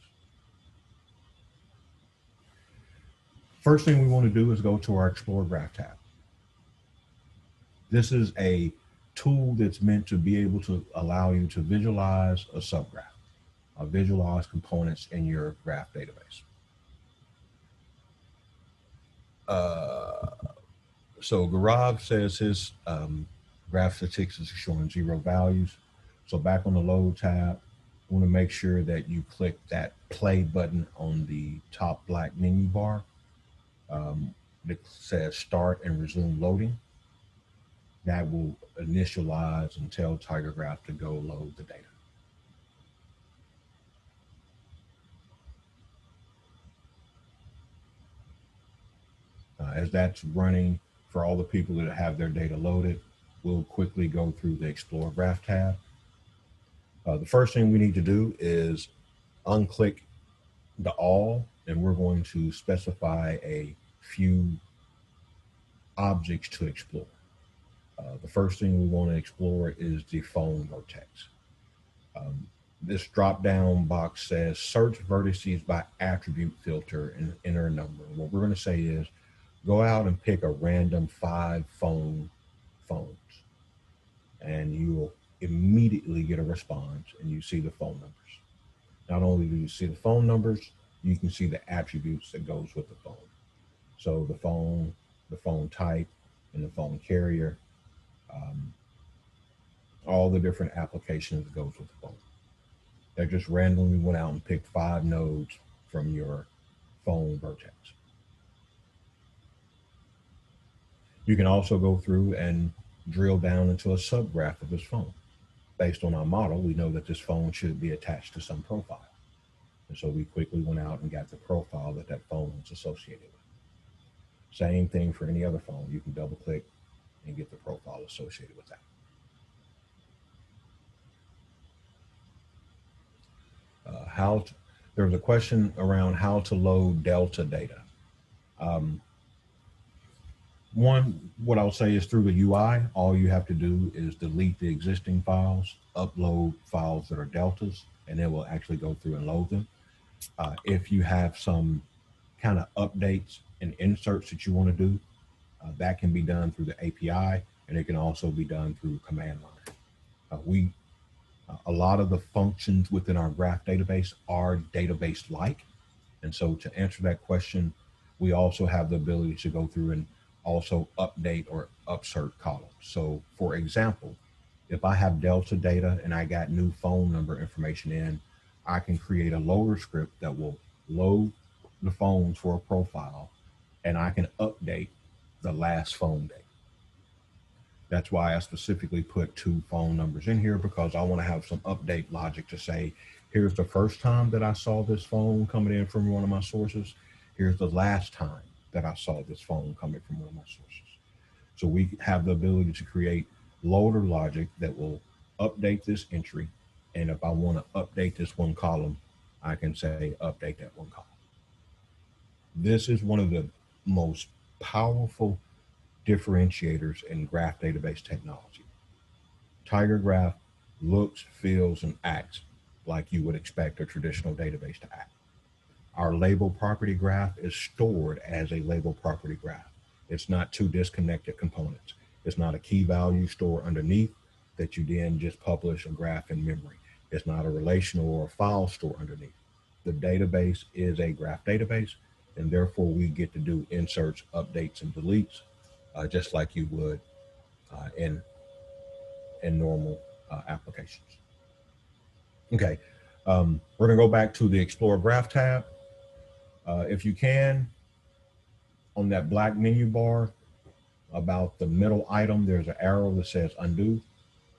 First thing we want to do is go to our Explore Graph tab. This is a tool that's meant to be able to allow you to visualize a subgraph, visualize components in your graph database. So Gaurav says his graph statistics is showing 0 values. So back on the load tab, you want to make sure that you click that play button on the top black menu bar that says start and resume loading. That will initialize and tell TigerGraph to go load the data. As that's running, for all the people that have their data loaded, we'll quickly go through the Explore Graph tab. The first thing we need to do is unclick the all, and we're going to specify a few objects to explore. The first thing we want to explore is the phone vertex. This drop-down box says search vertices by attribute filter and enter a number. What we're going to say is go out and pick a random 5 phones, and you will immediately get a response, and you see the phone numbers. Not only do you see the phone numbers, you can see the attributes that goes with the phone. So the phone type, and the phone carrier, all the different applications that goes with the phone. They just randomly went out and picked 5 nodes from your phone vertex. You can also go through and drill down into a subgraph of this phone. Based on our model, we know that this phone should be attached to some profile. And so we quickly went out and got the profile that that phone was associated with. Same thing for any other phone. You can double click and get the profile associated with that. There was a question around how to load Delta data. What I'll say is through the UI, all you have to do is delete the existing files, upload files that are deltas, and it will actually go through and load them. If you have some kind of updates and inserts that you want to do, that can be done through the API, and it can also be done through command line. A lot of the functions within our graph database are database-like, and so to answer that question, we also have the ability to go through and also update or upsert columns. So for example, if I have Delta data and I got new phone number information in, I can create a loader script that will load the phones for a profile, and I can update the last phone date. That's why I specifically put 2 phone numbers in here, because I want to have some update logic to say, here's the first time that I saw this phone coming in from one of my sources. Here's the last time that I saw this phone coming from one of my sources. So we have the ability to create loader logic that will update this entry. And if I want to update this one column, I can say update that one column. This is one of the most powerful differentiators in graph database technology. TigerGraph looks, feels, and acts like you would expect a traditional database to act. Our label property graph is stored as a label property graph. It's not 2 disconnected components. It's not a key value store underneath that you then just publish a graph in memory. It's not a relational or a file store underneath. The database is a graph database, and therefore we get to do inserts, updates, and deletes just like you would in normal applications. Okay, we're gonna go back to the Explore Graph tab. If you can, on that black menu bar, about the middle item, there's an arrow that says undo.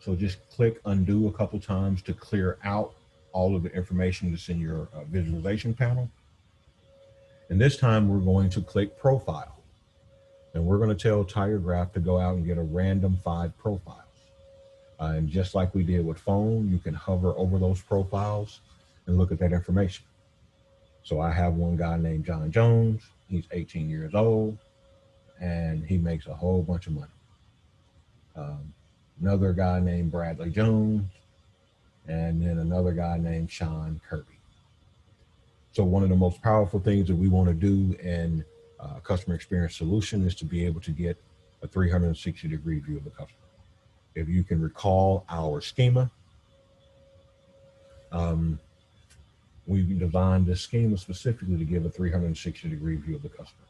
So just click undo a couple times to clear out all of the information that's in your visualization panel. And this time we're going to click profile. And we're going to tell TigerGraph to go out and get a random 5 profiles. And just like we did with phone, you can hover over those profiles and look at that information. So I have one guy named John Jones. He's 18 years old and he makes a whole bunch of money. Another guy named Bradley Jones, and then another guy named Sean Kirby. So one of the most powerful things that we want to do in customer experience solution is to be able to get a 360-degree view of the customer. If you can recall our schema, we designed this schema specifically to give a 360-degree view of the customer.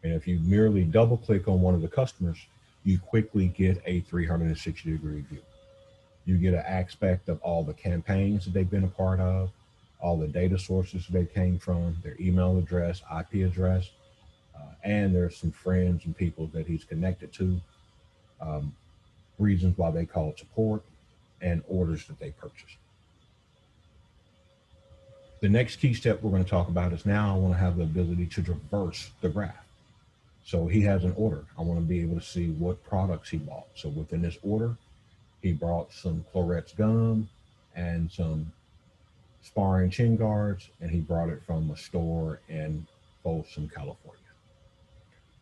And if you merely double click on one of the customers, you quickly get a 360-degree view. You get an aspect of all the campaigns that they've been a part of, all the data sources they came from, their email address, IP address, and there's some friends and people that he's connected to, reasons why they call support, and orders that they purchased. The next key step we're going to talk about is now I want to have the ability to traverse the graph. So he has an order. I want to be able to see what products he bought. So within this order, he brought some Clorets gum and some sparring chin guards, and he brought it from a store in Folsom, California.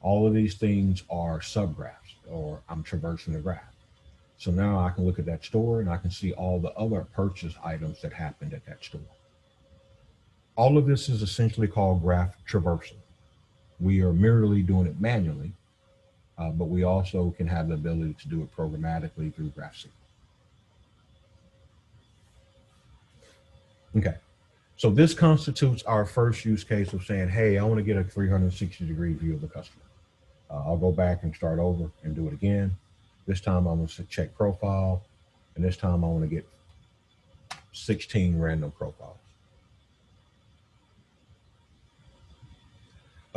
All of these things are subgraphs, or I'm traversing the graph. So now I can look at that store and I can see all the other purchase items that happened at that store. All of this is essentially called graph traversal. We are merely doing it manually, but we also can have the ability to do it programmatically through GraphSQL. Okay, so this constitutes our first use case of saying, hey, I want to get a 360-degree view of the customer. I'll go back and start over and do it again. This time I'm going to check profile, and this time I want to get 16 random profiles.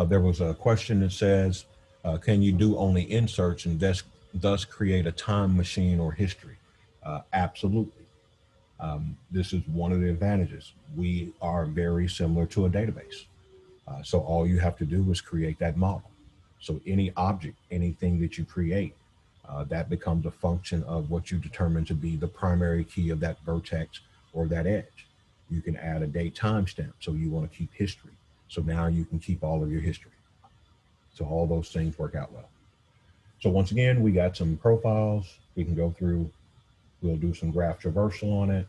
There was a question that says, can you do only inserts and thus create a time machine or history? Absolutely. This is one of the advantages. We are very similar to a database. So all you have to do is create that model. So any object, anything that you create, that becomes a function of what you determine to be the primary key of that vertex or that edge. You can add a date timestamp. So you want to keep history. So now you can keep all of your history. So all those things work out well. So once again, we got some profiles. We can go through, we'll do some graph traversal on it.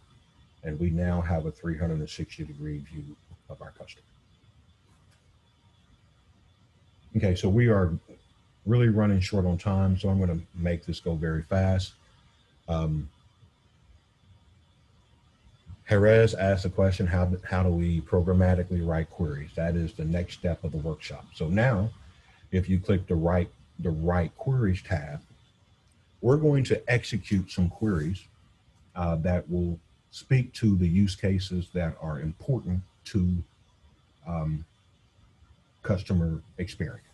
And we now have a 360-degree view of our customer. Okay, so we are really running short on time, so I'm going to make this go very fast. Jerez asked the question, how do we programmatically write queries? That is the next step of the workshop. So now, if you click the write queries tab, we're going to execute some queries that will speak to the use cases that are important to customer experience.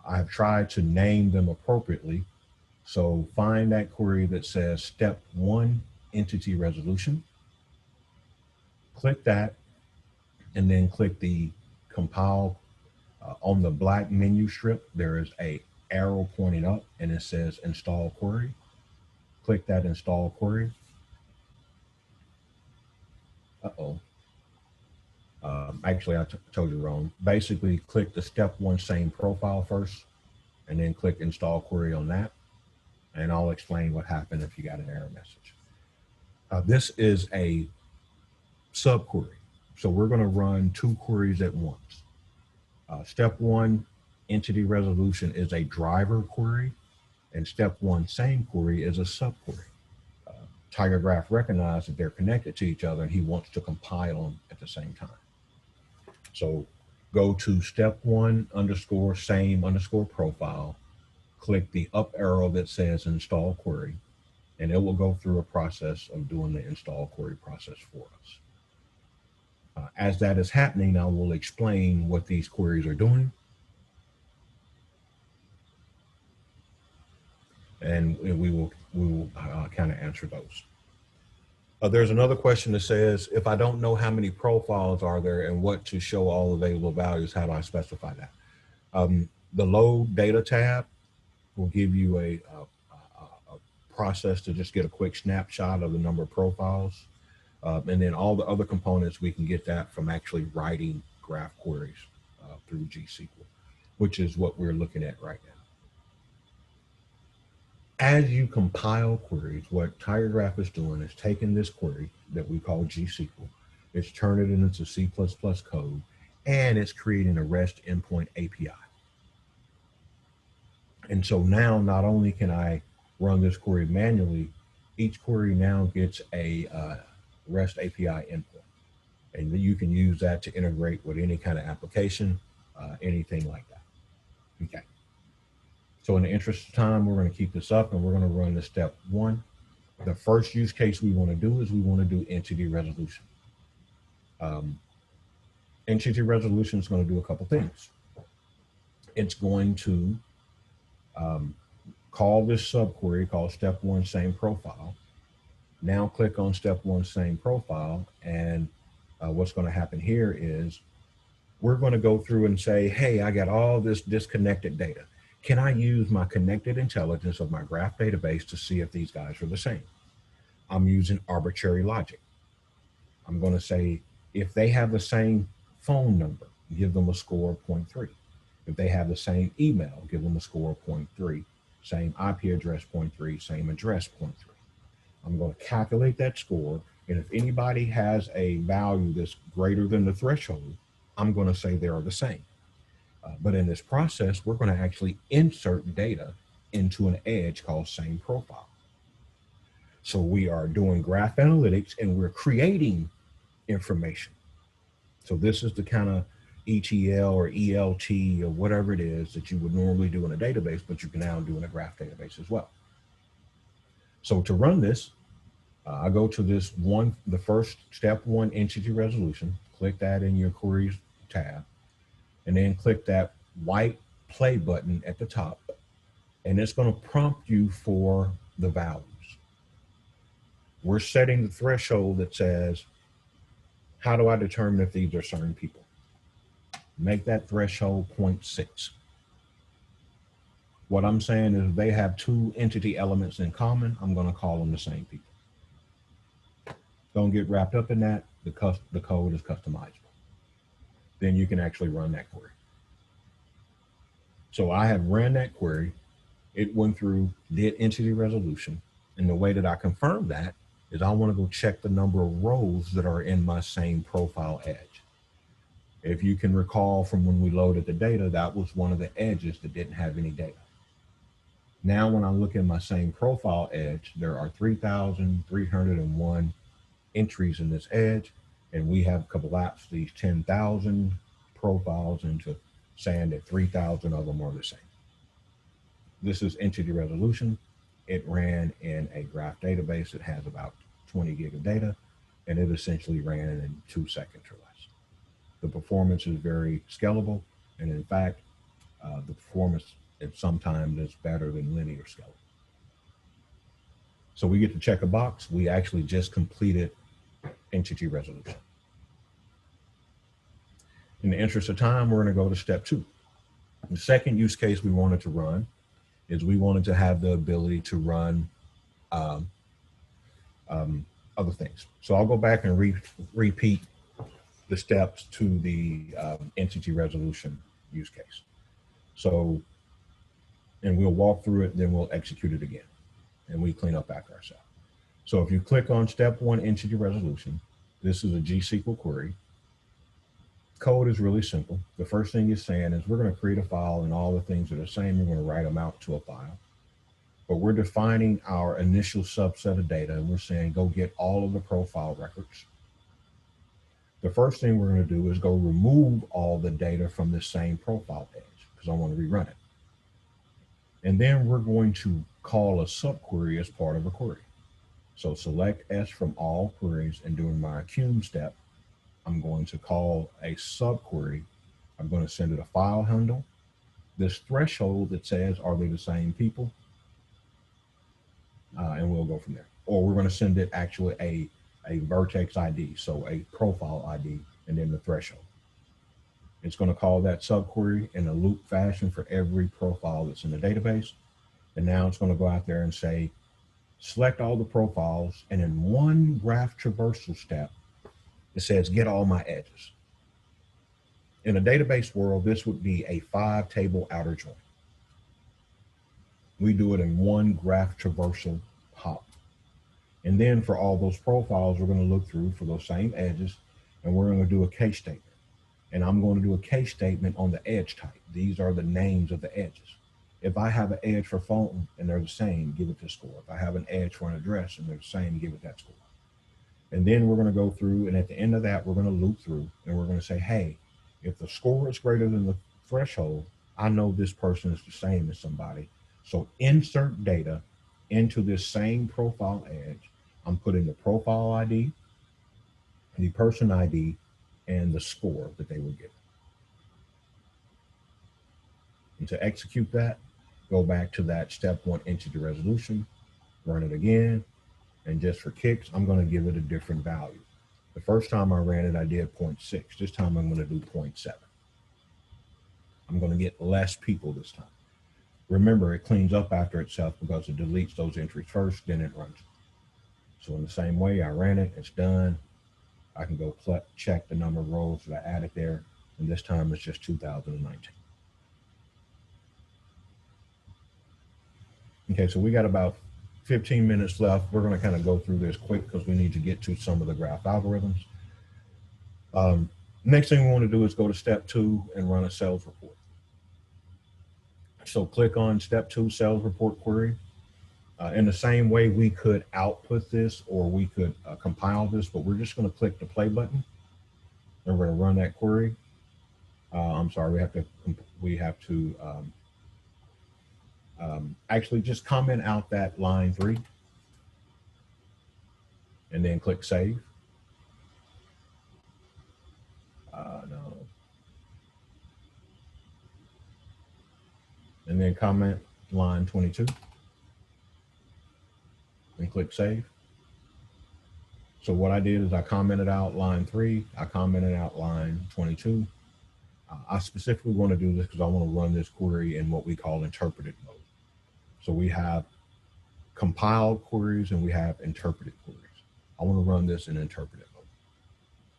I've tried to name them appropriately. So find that query that says step 1, entity resolution. Click that, and then click the compile. On the black menu strip, there is a arrow pointing up and it says install query. Click that install query. Actually, I told you wrong. Basically, click the step 1 same profile first, and then click install query on that. And I'll explain what happened if you got an error message. This is a subquery. So we're going to run 2 queries at once. Step 1, entity resolution, is a driver query, and step 1 same query is a subquery. TigerGraph recognized that they're connected to each other, and he wants to compile them at the same time. So go to step 1 _ same _ profile, click the up arrow that says install query, and it will go through a process of doing the install query process for us. As that is happening, I will explain what these queries are doing. And we will kind of answer those. There's another question that says, if I don't know how many profiles are there and what to show all available values, how do I specify that? The load data tab will give you a process to just get a quick snapshot of the number of profiles. And then all the other components, we can get that from actually writing graph queries through GSQL, which is what we're looking at right now. As you compile queries, what TigerGraph is doing is taking this query that we call GSQL, it's turning it into C++ code, and it's creating a REST endpoint API. And so now not only can I run this query manually, each query now gets a REST API endpoint. And you can use that to integrate with any kind of application, anything like that. Okay. So in the interest of time, we're going to keep this up and we're going to run the step one. The first use case we want to do is we want to do entity resolution. Entity resolution is going to do a couple things. It's going to call this subquery called step one same profile. Now click on step one same profile, and what's going to happen here is we're going to go through and say, hey, I got all this disconnected data. Can I use my connected intelligence of my graph database to see if these guys are the same? I'm using arbitrary logic. I'm going to say, if they have the same phone number, give them a score of 0.3. If they have the same email, give them a score of 0.3. Same IP address, 0.3. Same address, 0.3. I'm going to calculate that score. And if anybody has a value that's greater than the threshold, I'm going to say they are the same. But in this process, we're going to actually insert data into an edge called same profile. So we are doing graph analytics and we're creating information. So this is the kind of ETL or ELT or whatever it is that you would normally do in a database, but you can now do in a graph database as well. So to run this, I go to this one, the first step one entity resolution, click that in your queries tab, and then click that white play button at the top, and it's going to prompt you for the values. We're setting the threshold that says, how do I determine if these are certain people? Make that threshold 0.6. What I'm saying is if they have two entity elements in common, I'm going to call them the same people. Don't get wrapped up in that. The code is customizable. Then you can actually run that query. So I have ran that query. It went through, did entity resolution. And the way that I confirm that is I want to go check the number of rows that are in my same profile edge. If you can recall from when we loaded the data, that was one of the edges that didn't have any data. Now, when I look at my same profile edge, there are 3,301 entries in this edge, and we have collapsed these 10,000 profiles into saying that 3,000 of them are the same. This is entity resolution. It ran in a graph database that has about 20 gig of data, and it essentially ran in 2 seconds or less. The performance is very scalable, and in fact, the performance sometimes is better than linear scaling. So we get to check a box. We actually just completed entity resolution. In the interest of time, we're going to go to step two. The second use case we wanted to run is we wanted to have the ability to run other things. So I'll go back and repeat the steps to the entity resolution use case. So, and we'll walk through it, then we'll execute it again, and we clean up after ourselves. So if you click on step one, entity resolution, this is a GSQL query. Code is really simple. The first thing it's saying is we're going to create a file, and all the things that are the same, we're going to write them out to a file. But we're defining our initial subset of data, and we're saying go get all of the profile records. The first thing we're going to do is go remove all the data from the same profile edge because I want to rerun it. And then we're going to call a subquery as part of a query. So select S from all queries, and during my accum step, I'm going to call a subquery. I'm going to send it a file handle. This threshold that says, are they the same people? And we'll go from there. Or we're going to send it actually a vertex ID, so a profile ID, and then the threshold. It's going to call that subquery in a loop fashion for every profile that's in the database. And now it's going to go out there and say, select all the profiles, and in one graph traversal step, it says, get all my edges. In a database world, this would be a 5-table outer join. We do it in one graph traversal hop. And then for all those profiles, we're going to look through for those same edges, and we're going to do a case statement. And I'm going to do a case statement on the edge type. These are the names of the edges. If I have an edge for phone and they're the same, give it the score. If I have an edge for an address and they're the same, give it that score. And then we're going to go through, and at the end of that, we're going to loop through, and we're going to say, hey, if the score is greater than the threshold, I know this person is the same as somebody. So insert data into this same profile edge. I'm putting the profile ID, the person ID, and the score that they were given. And to execute that, go back to that step 1 entity resolution, run it again, and just for kicks, I'm going to give it a different value. The first time I ran it, I did 0.6. This time I'm going to do 0.7. I'm going to get less people this time. Remember, it cleans up after itself because it deletes those entries first, then it runs. So in the same way, I ran it, it's done. I can go check the number of rows that I added there, and this time it's just 2019. Okay, so we got about 15 minutes left. We're going to kind of go through this quick because we need to get to some of the graph algorithms. Next thing we want to do is go to step 2 and run a sales report. So click on step 2, sales report query. In the same way, we could output this or we could compile this, but we're just going to click the play button and we're going to run that query. I'm sorry, we have to actually just comment out that line 3 and then click save. No. And then comment line 22 and click save. So what I did is I commented out line 3, I commented out line 22. I specifically want to do this because I want to run this query in what we call interpreted mode. So we have compiled queries and we have interpreted queries. I want to run this in interpreted mode.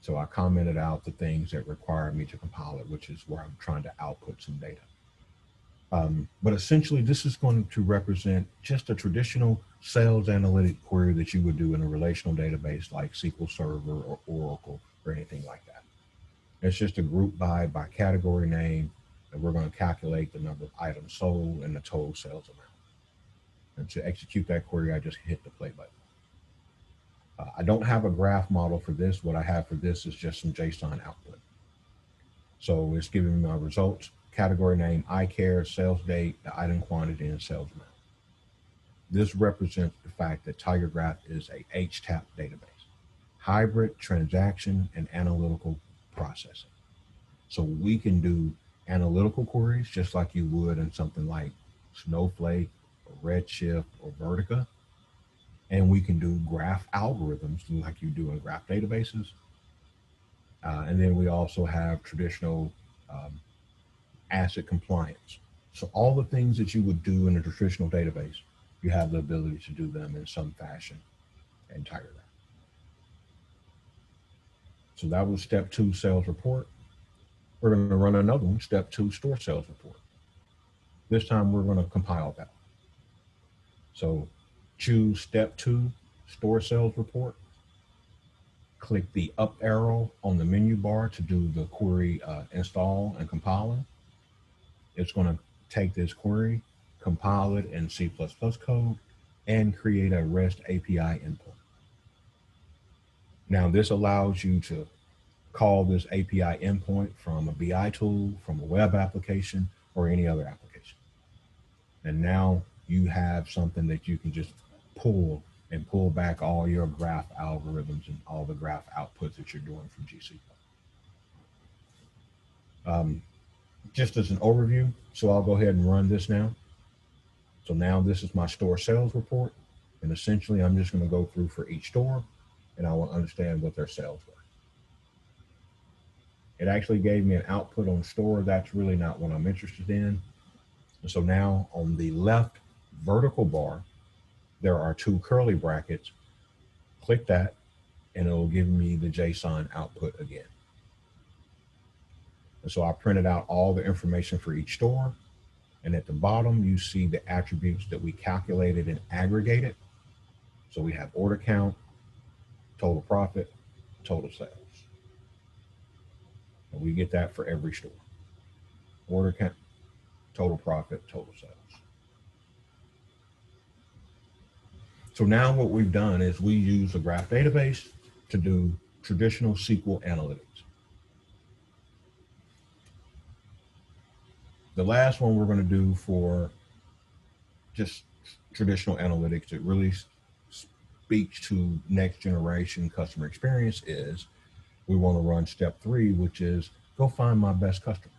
So I commented out the things that require me to compile it, which is where I'm trying to output some data. But essentially, this is going to represent just a traditional sales analytic query that you would do in a relational database like SQL Server or Oracle or anything like that. It's just a group by category name, and we're going to calculate the number of items sold and the total sales amount. And to execute that query, I just hit the play button. I don't have a graph model for this. What I have for this is just some JSON output. So it's giving me my results, category name, I care, sales date, the item quantity, and sales amount. This represents the fact that Tiger Graph is a HTAP database, hybrid transaction and analytical processing. So we can do analytical queries just like you would in something like Snowflake or Redshift or Vertica. And we can do graph algorithms like you do in graph databases. And then we also have traditional asset compliance. So all the things that you would do in a traditional database, you have the ability to do them in some fashion in Tiger Graph. So that was step 2, sales report. We're going to run another one, step 2, store sales report. This time we're going to compile that. So choose step 2, store sales report. Click the up arrow on the menu bar to do the query install and compiling. It's going to take this query, compile it in C++ code, and create a REST API endpoint. Now this allows you to call this API endpoint from a BI tool, from a web application, or any other application. And now you have something that you can just pull back all your graph algorithms and all the graph outputs that you're doing from GC. Just as an overview, so I'll go ahead and run this now. So now this is my store sales report. And essentially, I'm just going to go through for each store, and I will understand what their sales were. It actually gave me an output on store. That's really not what I'm interested in. And so now on the left vertical bar, there are two curly brackets. Click that and it'll give me the JSON output again. And so I printed out all the information for each store. And at the bottom, you see the attributes that we calculated and aggregated. So we have order count, total profit, total sales. And we get that for every store. Order count, total profit, total sales. So now what we've done is we use a graph database to do traditional SQL analytics. The last one we're going to do for just traditional analytics that really speaks to next generation customer experience is we want to run step 3, which is go find my best customers.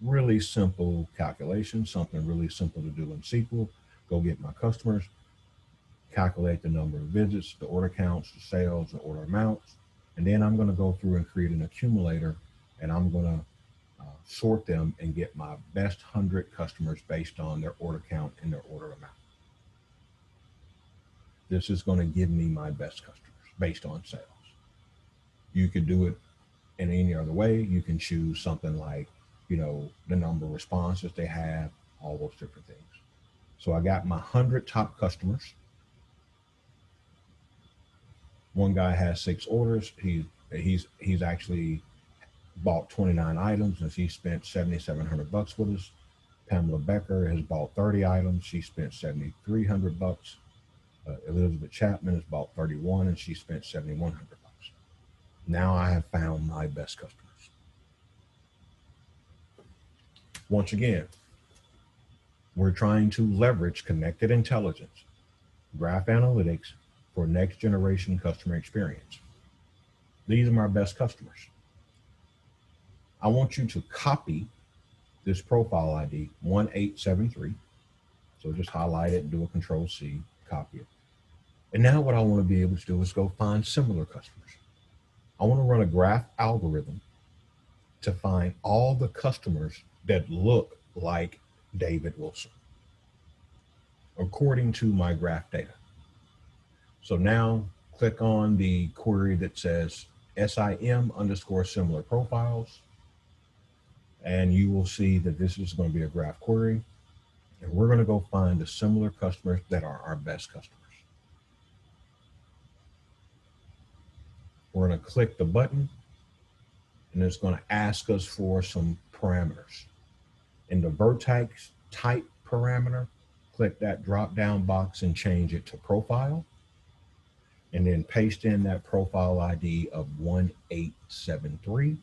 Really simple calculation, something really simple to do in SQL. Go get my customers, calculate the number of visits, the order counts, the sales, the order amounts, and then I'm going to go through and create an accumulator, and I'm going to sort them and get my best 100 customers based on their order count and their order amount. This is going to give me my best customers based on sales. You could do it in any other way. You can choose something like, the number of responses they have, all those different things. So I got my 100 top customers. One guy has 6 orders. He's actually bought 29 items and she spent $7,700 with us. Pamela Becker has bought 30 items. She spent $7,300. Elizabeth Chapman has bought 31 and she spent $7,100. Now I have found my best customers. Once again, we're trying to leverage connected intelligence, graph analytics for next generation customer experience. These are my best customers. I want you to copy this profile ID 1873. So just highlight it and do a Control-C, copy it. And now what I want to be able to do is go find similar customers. I want to run a graph algorithm to find all the customers that look like David Wilson according to my graph data. So now click on the query that says SIM_similar profiles. And you will see that this is going to be a graph query. And we're going to go find the similar customers that are our best customers. We're going to click the button and it's going to ask us for some parameters. In the vertex type parameter, click that drop down box and change it to profile. And then paste in that profile ID of 1873.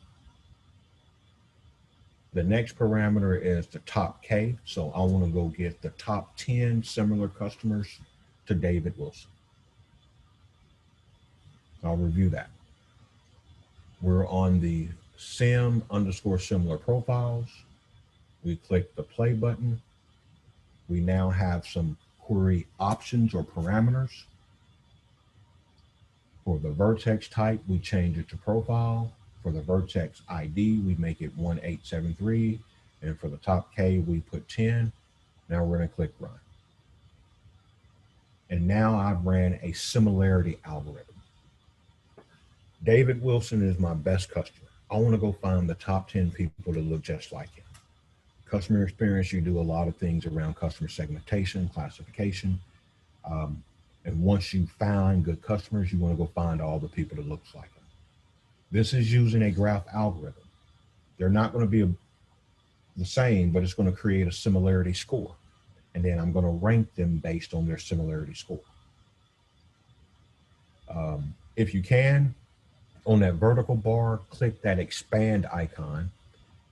The next parameter is the top K. So I want to go get the top 10 similar customers to David Wilson. I'll review that. We're on the SIM_similar profiles. We click the play button. We now have some query options or parameters. For the vertex type, we change it to profile. For the vertex ID, we make it 1873. And for the top K, we put 10. Now we're going to click run. And now I've ran a similarity algorithm. David Wilson is my best customer. I want to go find the top 10 people that look just like him. Customer experience, you do a lot of things around customer segmentation, classification. And once you find good customers, you want to go find all the people that looks like them. This is using a graph algorithm. They're not going to be the same, but it's going to create a similarity score. And then I'm going to rank them based on their similarity score. If you can, on that vertical bar, click that expand icon,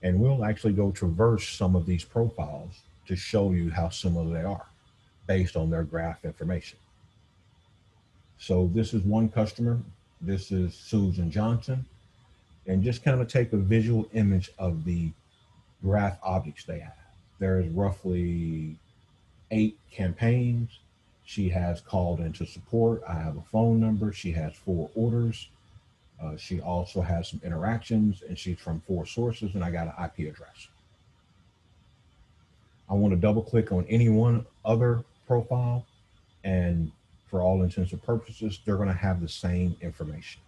and we'll actually go traverse some of these profiles to show you how similar they are based on their graph information. So this is one customer. This is Susan Johnson. And just kind of take a visual image of the graph objects they have. There is roughly 8 campaigns. She has called into support. I have a phone number. She has 4 orders. She also has some interactions, and she's from 4 sources, and I got an IP address. I want to double click on any one other profile, and for all intents and purposes, they're going to have the same information.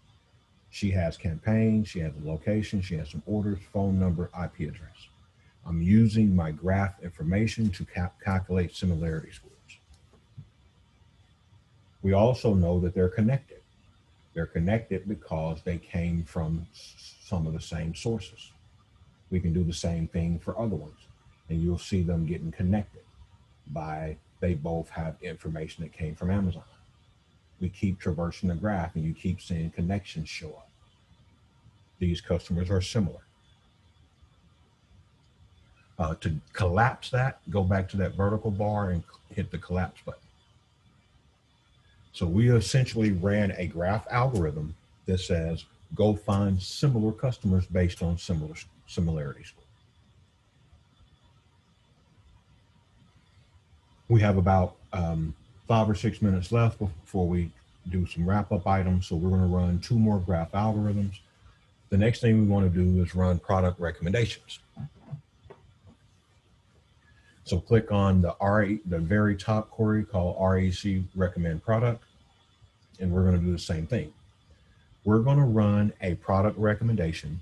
She has campaigns, she has a location, she has some orders, phone number, IP address. I'm using my graph information to calculate similarity scores. We also know that they're connected. They're connected because they came from some of the same sources. We can do the same thing for other ones, and you'll see them getting connected by they both have information that came from Amazon. We keep traversing the graph, and you keep seeing connections show up. These customers are similar. To collapse that, go back to that vertical bar and hit the collapse button. So we essentially ran a graph algorithm that says, go find similar customers based on similarities. We have about 5 or 6 minutes left before we do some wrap-up items. So we're going to run 2 more graph algorithms. The next thing we want to do is run product recommendations. So click on the very top query called REC recommend product, and we're going to do the same thing. We're going to run a product recommendation.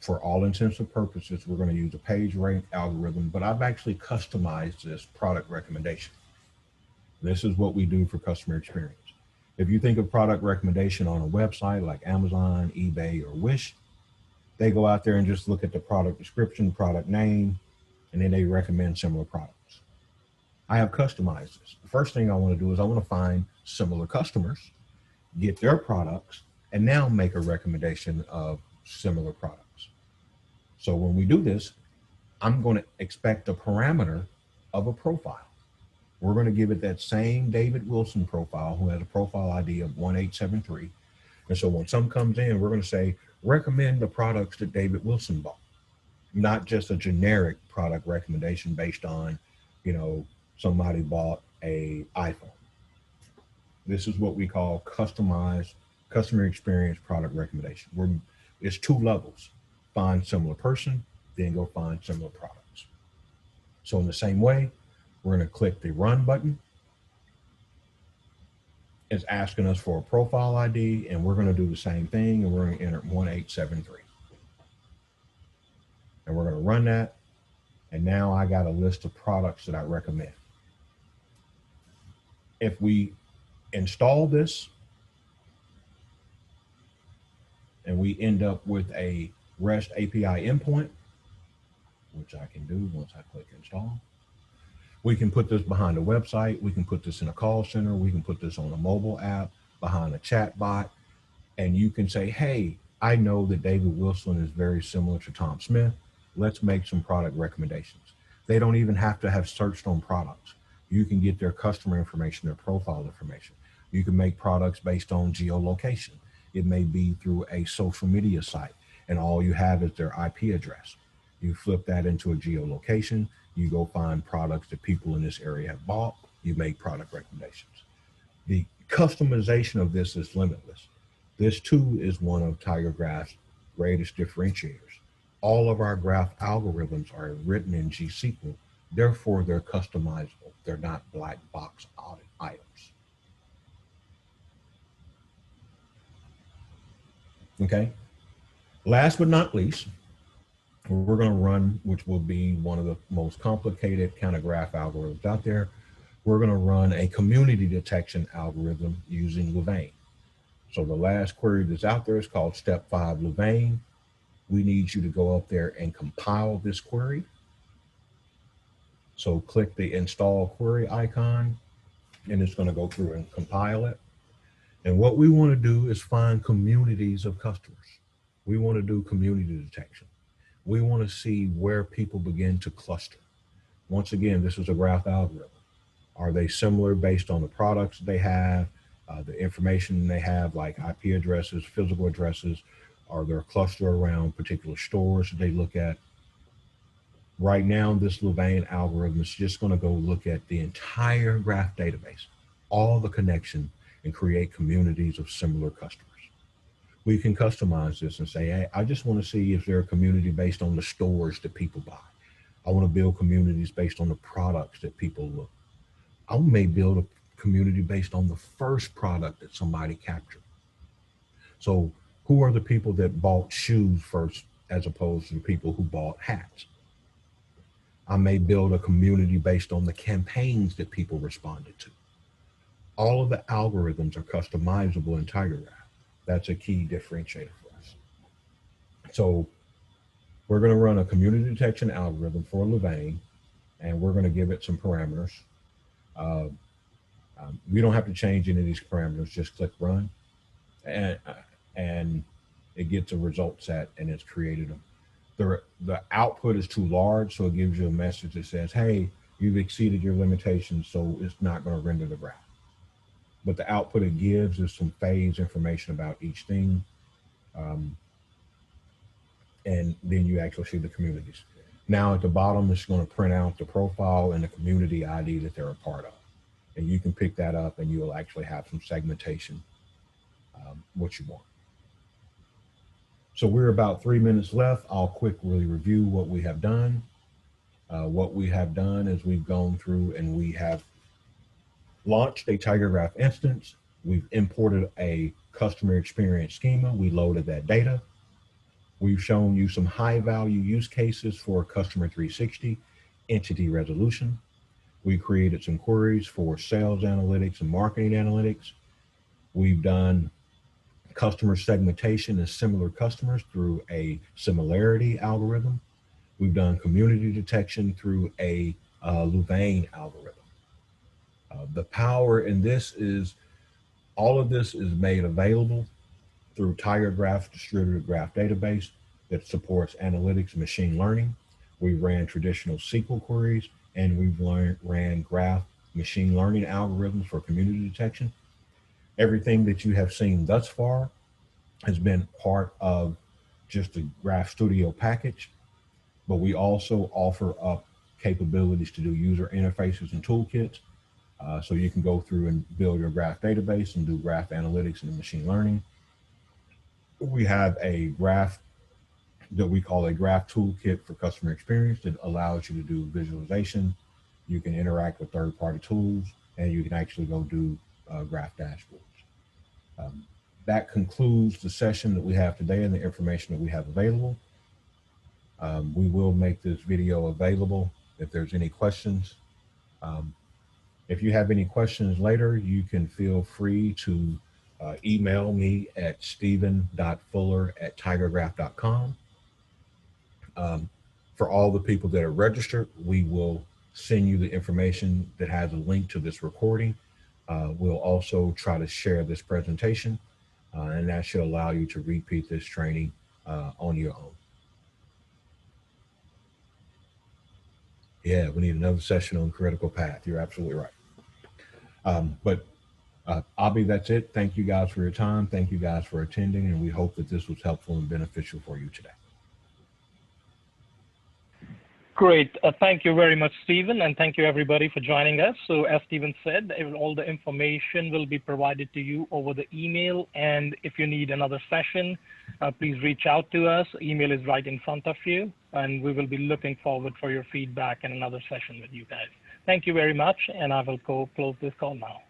For all intents and purposes, we're going to use a page rank algorithm, but I've actually customized this product recommendation. This is what we do for customer experience. If you think of product recommendation on a website like Amazon, eBay, or Wish, they go out there and just look at the product description, product name, and then they recommend similar products. I have customized this. The first thing I want to do is I want to find similar customers, get their products, and now make a recommendation of similar products. So when we do this, I'm going to expect a parameter of a profile. We're going to give it that same David Wilson profile who has a profile ID of 1873. And so when someone comes in, we're going to say, recommend the products that David Wilson bought, not just a generic product recommendation based on, somebody bought an iPhone. This is what we call customized customer experience product recommendation. It's 2 levels: find similar person, then go find similar products. So in the same way, we're going to click the run button. It's asking us for a profile ID, and we're going to do the same thing, and we're going to enter 1873. And we're going to run that, and now I got a list of products that I recommend. If we install this and we end up with a REST API endpoint, which I can do once I click install, we can put this behind a website, we can put this in a call center, we can put this on a mobile app, behind a chat bot, and you can say, hey, I know that David Wilson is very similar to Tom Smith. Let's make some product recommendations. They don't even have to have searched on products. You can get their customer information, their profile information. You can make products based on geolocation. It may be through a social media site, and all you have is their IP address. You flip that into a geolocation, you go find products that people in this area have bought, you make product recommendations. The customization of this is limitless. This too is one of TigerGraph's greatest differentiators. All of our graph algorithms are written in G-SQL, therefore they're customizable. They're not black box items. Okay. Last but not least, we're going to run, which will be one of the most complicated kind of graph algorithms out there. We're going to run a community detection algorithm using Louvain. So the last query that's out there is called Step 5 Louvain. We need you to go up there and compile this query. So click the install query icon, and it's going to go through and compile it. And what we want to do is find communities of customers. We want to do community detection. We want to see where people begin to cluster. Once again, this is a graph algorithm. Are they similar based on the products they have, the information they have, like IP addresses, physical addresses? Are there a cluster around particular stores that they look at? Right now, this Louvain algorithm is just going to go look at the entire graph database, all the connection, and create communities of similar customers. We can customize this and say, hey, I just want to see if they're a community based on the stores that people buy. I want to build communities based on the products that people look. I may build a community based on the first product that somebody captured. So who are the people that bought shoes first as opposed to the people who bought hats? I may build a community based on the campaigns that people responded to. All of the algorithms are customizable in TigerGraph. That's a key differentiator for us. So we're going to run a community detection algorithm for Louvain, and we're going to give it some parameters. Uh, we don't have to change any of these parameters, just click run, and it gets a result set, and it's created them. The output is too large, so it gives you a message that says, hey, you've exceeded your limitations, so it's not going to render the graph. But the output it gives is some phase information about each thing. And then you actually see the communities. Now at the bottom, it's going to print out the profile and the community ID that they're a part of. And you can pick that up and you'll actually have some segmentation, what you want. So we're about 3 minutes left. I'll quickly review what we have done. What we have done is we've gone through and we have launched a TigerGraph instance. We've imported a customer experience schema. We loaded that data. We've shown you some high value use cases for Customer 360 entity resolution. We created some queries for sales analytics and marketing analytics. We've done customer segmentation and similar customers through a Similarity algorithm. We've done community detection through a Louvain algorithm. The power in this is all of this is made available through TigerGraph distributed graph database that supports analytics and machine learning. We ran traditional SQL queries, and we've ran graph machine learning algorithms for community detection. Everything that you have seen thus far has been part of just the Graph Studio package, but we also offer up capabilities to do user interfaces and toolkits. So you can go through and build your graph database and do graph analytics and machine learning. We have a graph that we call a graph toolkit for customer experience that allows you to do visualization. You can interact with third-party tools, and you can actually go do graph dashboards. That concludes the session that we have today and the information that we have available. We will make this video available if there's any questions. If you have any questions later, you can feel free to email me at steven.fuller@tigergraph.com. For all the people that are registered, we will send you the information that has a link to this recording. We'll also try to share this presentation, and that should allow you to repeat this training on your own. Yeah, we need another session on critical path. You're absolutely right. Abhi, that's it. Thank you guys for your time. Thank you guys for attending, and we hope that this was helpful and beneficial for you today. Great. Thank you very much, Stephen, and thank you everybody for joining us. So as Stephen said, all the information will be provided to you over the email, and if you need another session, please reach out to us. Email is right in front of you, and we will be looking forward for your feedback and another session with you guys. Thank you very much, and I will close this call now.